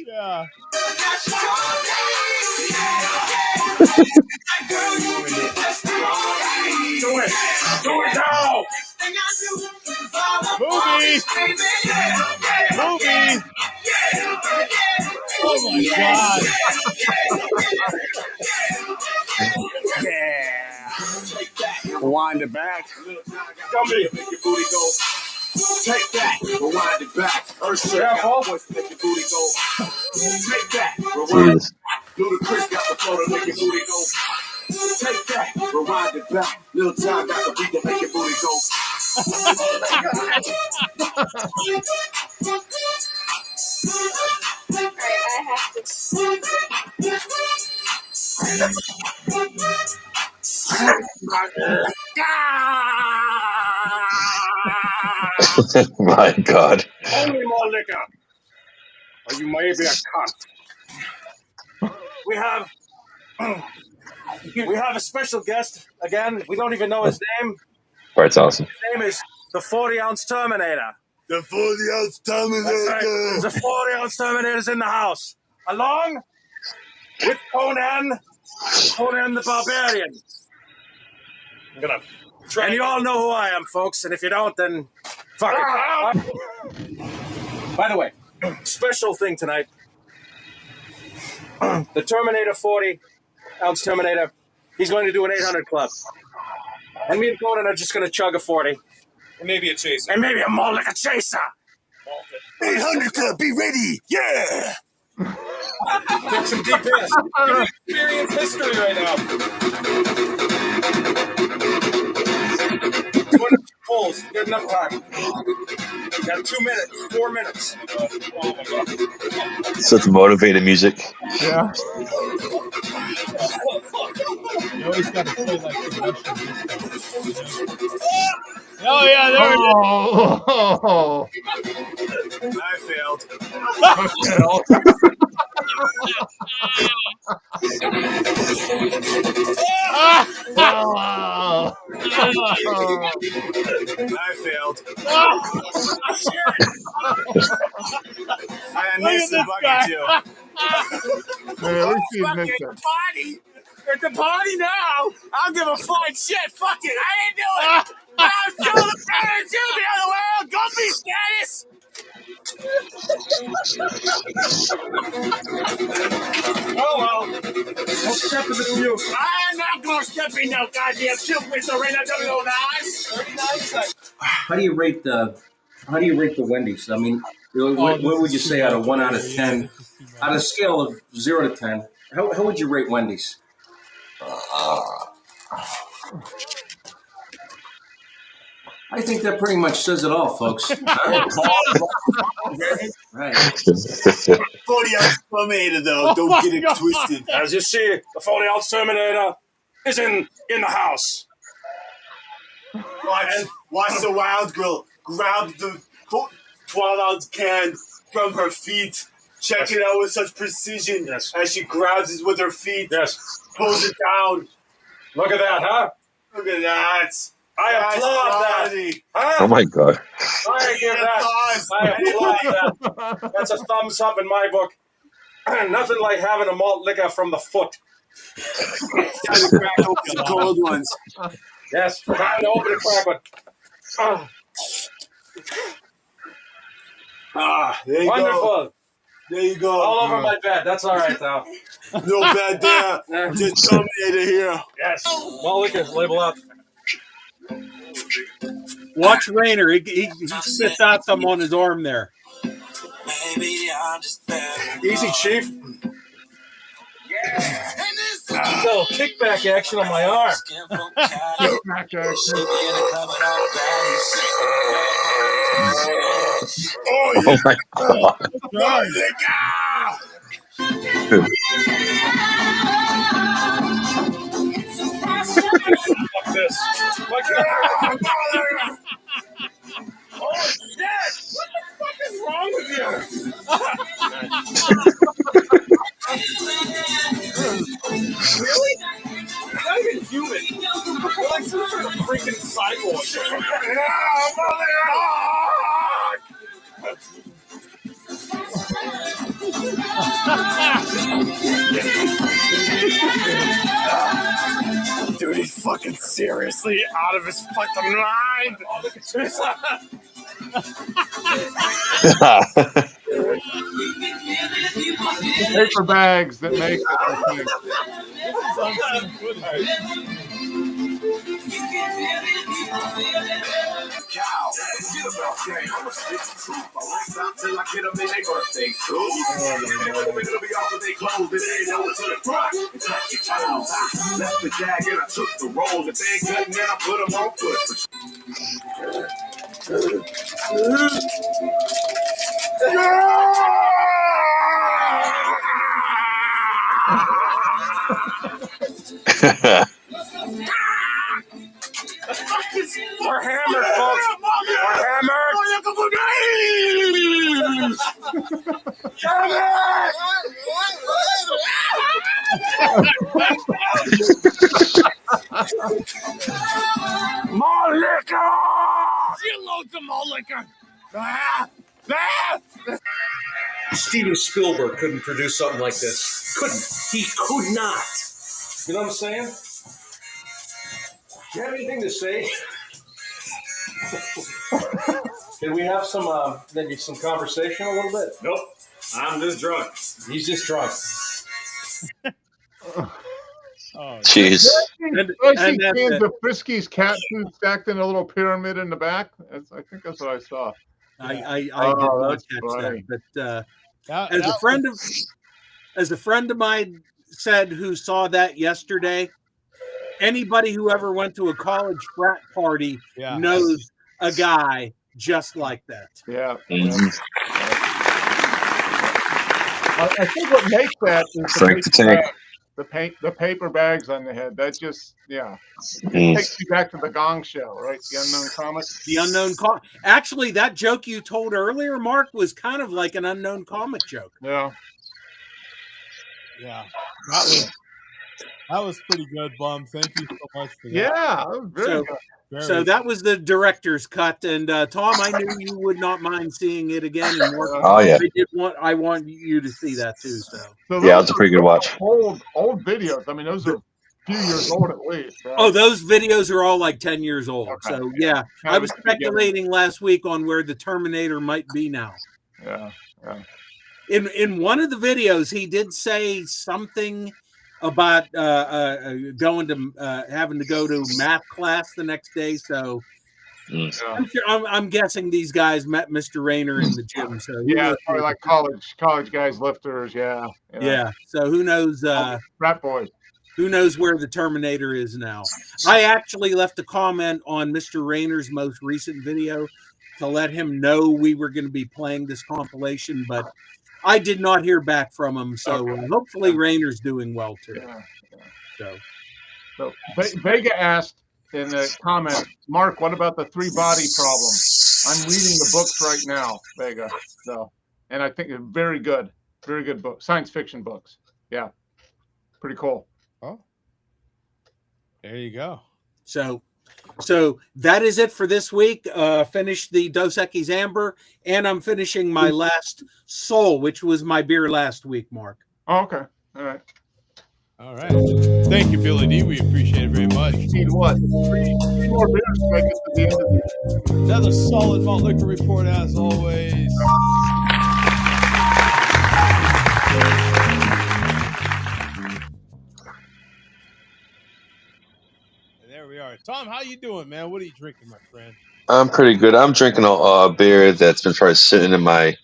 Yeah. Do it now. Movie. Oh my God. Yeah. Wind it back. Come here. Make your booty go. Take that. Rewind it back. First check out. Make your booty go. Take that. Rewind it back. Ludacris got the flow to make your booty go. Take that. Rewind it back. Little John got the beat to make your booty go. My God. Only more liquor. Or you may be a cunt. We have a special guest again. We don't even know his name. That's awesome. His name is the 40-ounce Terminator. The 40-ounce Terminator. That's right. The 40-ounce Terminator's in the house. Along with Conan the Barbarian. And you all know who I am, folks. And if you don't, then fuck it. By the way, special thing tonight. The Terminator 40-ounce Terminator, he's going to do an 800 club. And me and Conan are just going to chug a 40. And maybe a chaser. And maybe a more like a chaser. 800 club, be ready. Yeah. Take some deep hits. Experience history right now. 20 pulls. Good enough time. Got 2 minutes, 4 minutes. Oh my God. Such motivated music. Yeah. You always got to play like the Russian. Oh yeah, there it is. Oh. I failed. I failed. I missed the bucket too. Man, at least you admit that. Party. At the party now. I'll give a flying shit. Fuck it. I didn't do it. I'm still the parents in the other world. Go be status. Oh well. I'll step in the view. I'm not gonna step in no goddamn shoe, Mr. Rainer 009. 39 seconds. How do you rate the Wendy's? I mean, What would you say out of 1 out of 10? On a scale of 0 to 10, how would you rate Wendy's? I think that pretty much says it all, folks. Right. 40-ounce Terminator, though. Don't get it twisted. As you see, the 40-ounce Terminator is in the house. Watch the wild girl grab the 12-ounce can from her feet, check it out with such precision as she grabs it with her feet, pulls it down. Look at that, huh? Look at that. I applaud that. Huh? Oh my god. I give that. I applaud that. That's a thumbs up in my book. Nothing like having a malt liquor from the foot. Time to crack open some cold ones. Yes, time to open a crack one. There you Wonderful. go. There you go. All over my bed. That's all right, though. No bad there. Just Terminator here. Yes. Malt liquor, label up. Watch Rainer. He spits out some on his arm there. Easy, Chief. A little kickback action on my arm. Oh my god. Fuck this. Fuck oh shit! What the fuck is wrong with you? Really? You're not even human. You're like some sort of freaking cyborg. Dude, he's fucking seriously out of his fucking mind. Paper bags that make it, I think. Left the jag and I took the roll. If they ain't cutting, then I put them on We're hammered, folks. We're hammered. More liquor! You load some more liquor! Steven Spielberg couldn't produce something like this. Couldn't. He could not. You know what I'm saying? Do you have anything to say? Can we have some, maybe some conversation a little bit? Nope. I'm just drunk. He's just drunk. Jeez. I see cans of Friskies cat food stacked in a little pyramid in the back. I think that's what I saw. I did not catch that, but as a friend of mine said who saw that yesterday, anybody who ever went to a college frat party knows a guy just like that. Yeah. Mm-hmm. I think what makes that is Frank the Tank. the paper bags on the head. That just it takes you back to the Gong Show, right? The Unknown Comic. The Unknown Comic. Actually, that joke you told earlier, Mark, was kind of like an Unknown Comic joke. Yeah. Yeah. That was pretty good, Bum. Thank you so much for that. Yeah, that was very good. So that was the director's cut, and Tom, I knew you would not mind seeing it again. And Oh, yeah. I want you to see that too. So Yeah, it's a pretty good watch. Old videos. I mean, those are a few years old at least. Right? Oh, those videos are all like 10 years old. Okay. So yeah, I was speculating last week on where the Terminator might be now. Yeah. In one of the videos, he did say something about going to having to go to math class the next day. So I'm guessing these guys met Mr. Rayner in the gym. So who Yeah, knows probably like college guys, lifters. Yeah. Yeah. So who knows? Frat boys. Who knows where the Terminator is now? I actually left a comment on Mr. Rayner's most recent video to let him know we were going to be playing this compilation, but I did not hear back from him. So hopefully Rayner's doing well too. Yeah. So Vega asked in the comment, Mark, what about the 3-body problem? I'm reading the books right now, Vega. So, and I think it's very good book, science fiction books. Yeah, pretty cool. Oh, there you go. So that is it for this week. Finished the Dos Equis Amber, and I'm finishing my last Soul, which was my beer last week, Mark. Oh, okay. All right. All right. Thank you, Billy D. We appreciate it very much. Need what? Three more beers to make it to the end of the Another solid malt liquor report as always. And there we are. Tom, how you doing, man? What are you drinking, my friend? I'm pretty good. I'm drinking a beer that's been probably sitting in my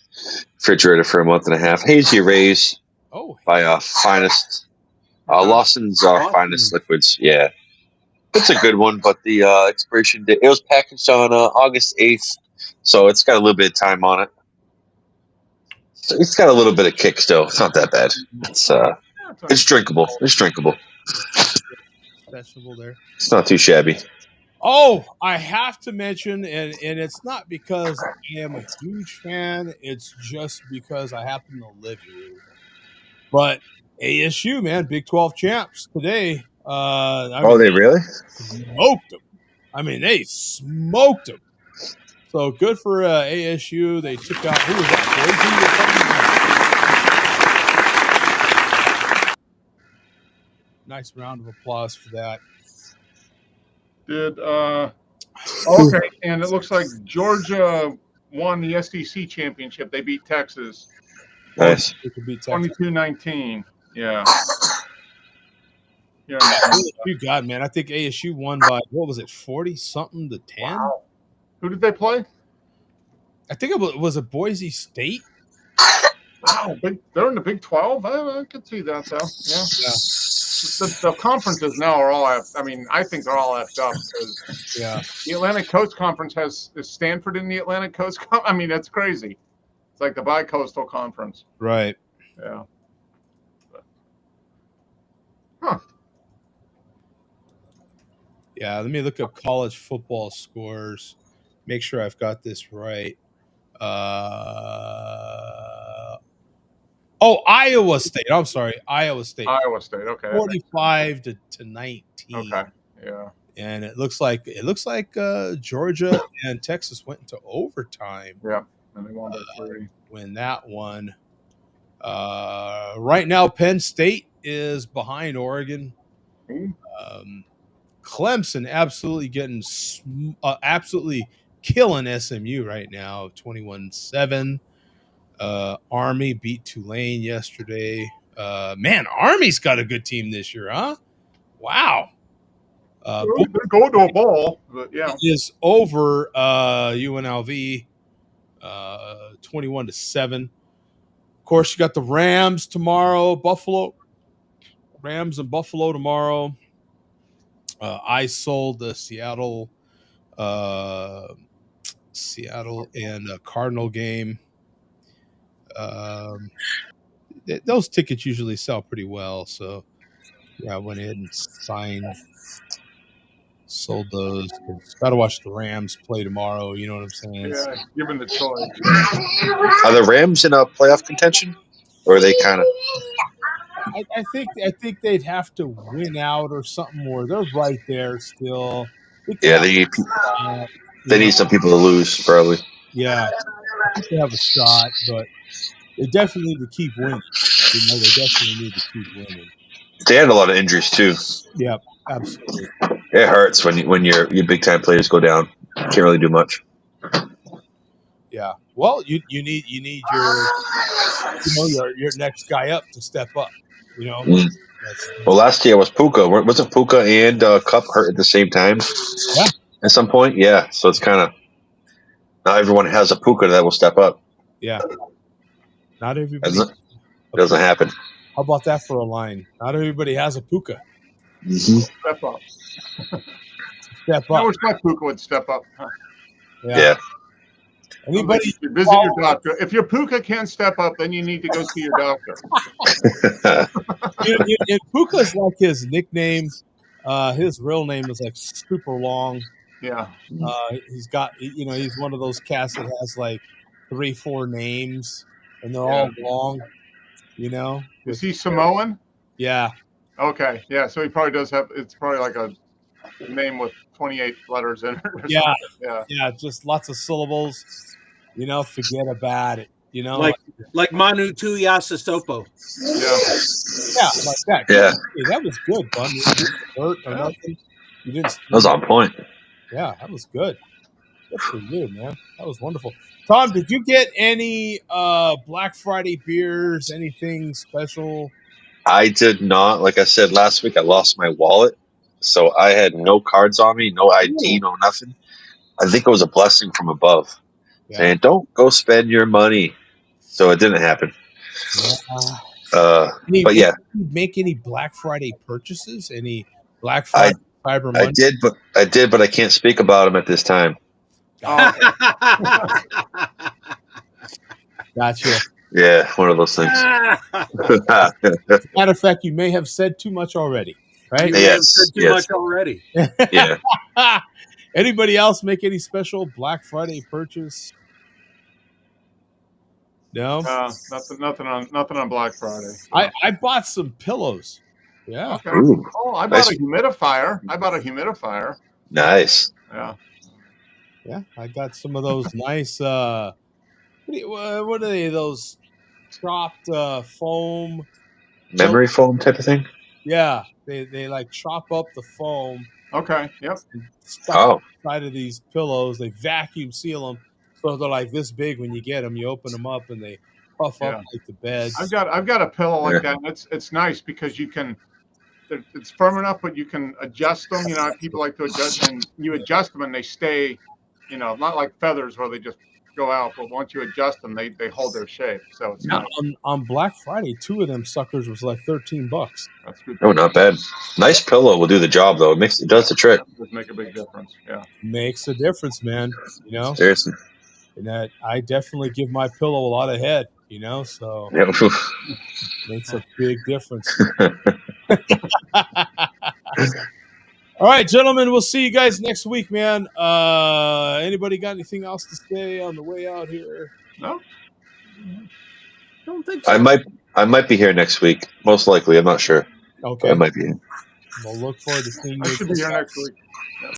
refrigerator for a month and a half. Hazy Rays by Finest. Lawson's Finest Liquids. Yeah. It's a good one, but the expiration date, it was packaged on August 8th, so it's got a little bit of time on it. So it's got a little bit of kick still. It's not that bad. It's drinkable. It's drinkable. Vegetable there. It's not too shabby. Oh, I have to mention, and it's not because I am a huge fan. It's just because I happen to live here. But ASU, man, Big 12 champs today. They really? Smoked them. I mean, they smoked them. So good for ASU. They took out, who was that? Nice round of applause for that. Okay, and it looks like Georgia won the SEC championship. They beat Texas. Nice. 22-19. Yeah. Yeah. You God, man. I think ASU won by, what was it, 40-something to 10? Wow. Who did they play? I think it was Boise State. Wow, they're in the Big 12? I could see that, though. Yeah. The conferences now are all, I think they're all effed up. Because the Atlantic Coast Conference is Stanford in the Atlantic Coast Conference. That's crazy. It's like the Bi-Coastal Conference. Right. Yeah. Yeah, let me look up college football scores. Make sure I've got this right. Iowa State. I'm sorry, Iowa State. Iowa State. Okay. 45 to 19. Okay. Yeah. And it looks like Georgia and Texas went into overtime. Yeah. And they won by 3. Win that one. Right now, Penn State is behind Oregon. Clemson absolutely killing SMU right now, 21-7. Army beat Tulane yesterday. Man, Army's got a good team this year, huh? Wow. They're going to a bowl, but yeah. It is over UNLV 21-7. Of course, you got the Rams tomorrow, Rams and Buffalo tomorrow. I sold the Seattle and Cardinal game. Those tickets usually sell pretty well, so yeah, I went ahead and sold those. Got to watch the Rams play tomorrow. You know what I'm saying? Yeah, given the choice. Are the Rams in a playoff contention, or are they kind of? I think they'd have to win out or something more. They're right there still. Yeah, they need some people to lose, probably. Yeah, they have a shot, but they definitely need to keep winning. They definitely need to keep winning. They had a lot of injuries too. Yeah, absolutely. It hurts when your big time players go down. Can't really do much. Yeah. Well, you need your next guy up to step up. Well, last year was Puka. Wasn't Puka and Cup hurt at the same time? Yeah. At some point, yeah. So it's kind of not everyone has a puka that will step up. Yeah. Not everybody. Doesn't happen. How about that for a line? Not everybody has a puka. Mm-hmm. Step up. Step I up. wish my puka would step up. Huh? Yeah. Anybody visit your doctor. If your puka can't step up, then you need to go see your doctor. And Puka's like his nickname. His real name is like super long. Yeah. He's got, he's one of those cats that has like 3-4 names, and they're Yeah. all long. Is he Samoan? Yeah. Okay. Yeah. So he probably does have. It's probably like a name with 28 letters in it. Or Yeah. something. Yeah. Just lots of syllables. Forget about it. Like Manu Tuiasosopo. Yeah. Like that. Yeah. Hey, that was good, bud. You didn't hurt or nothing. You didn't. That was on point. Yeah, that was good. Good for you, man. That was wonderful. Tom, did you get any Black Friday beers? Anything special? I did not. Like I said last week, I lost my wallet, so I had no cards on me, no ID, no nothing. I think it was a blessing from above, saying, "Don't go spend your money." So it didn't happen. But yeah, did you make any Black Friday purchases? Any Black Friday Cyber Monday? I did, but I can't speak about them at this time. Gotcha. Yeah, one of those things. As a matter of fact, you may have said too much already, right? You may have said too much already. Yeah. Anybody else make any special Black Friday purchase? No, nothing on Black Friday. I bought some pillows. Yeah. Okay. Ooh, Oh, I nice. bought a humidifier. Nice. Yeah. Yeah, I got some of those nice. What are they? Those chopped foam. Memory foam type of thing. Yeah, they like chop up the foam. Okay. Yep. Stuff inside of these pillows. They vacuum seal them, so they're like this big when you get them. You open them up and they puff up like the beds. I've got a pillow like that. And it's nice because you can. It's firm enough, but you can adjust them. People like to adjust, and you adjust them, and they stay. Not like feathers where they just go out, but once you adjust them, they hold their shape. So it's nice. On Black Friday, 2 of them suckers was like $13. That's good. Oh, not bad. Nice pillow will do the job though. It does the trick. It does make a big difference. Yeah. Makes a difference, man. Seriously. And that I definitely give my pillow a lot of head. So Yeah. makes a big difference. All right, gentlemen, we'll see you guys next week, man. Anybody got anything else to say on the way out here? No. Don't think so. I might be here next week. Most likely. I'm not sure. Okay. But I might be here. We'll look forward to seeing you. I should be here next week.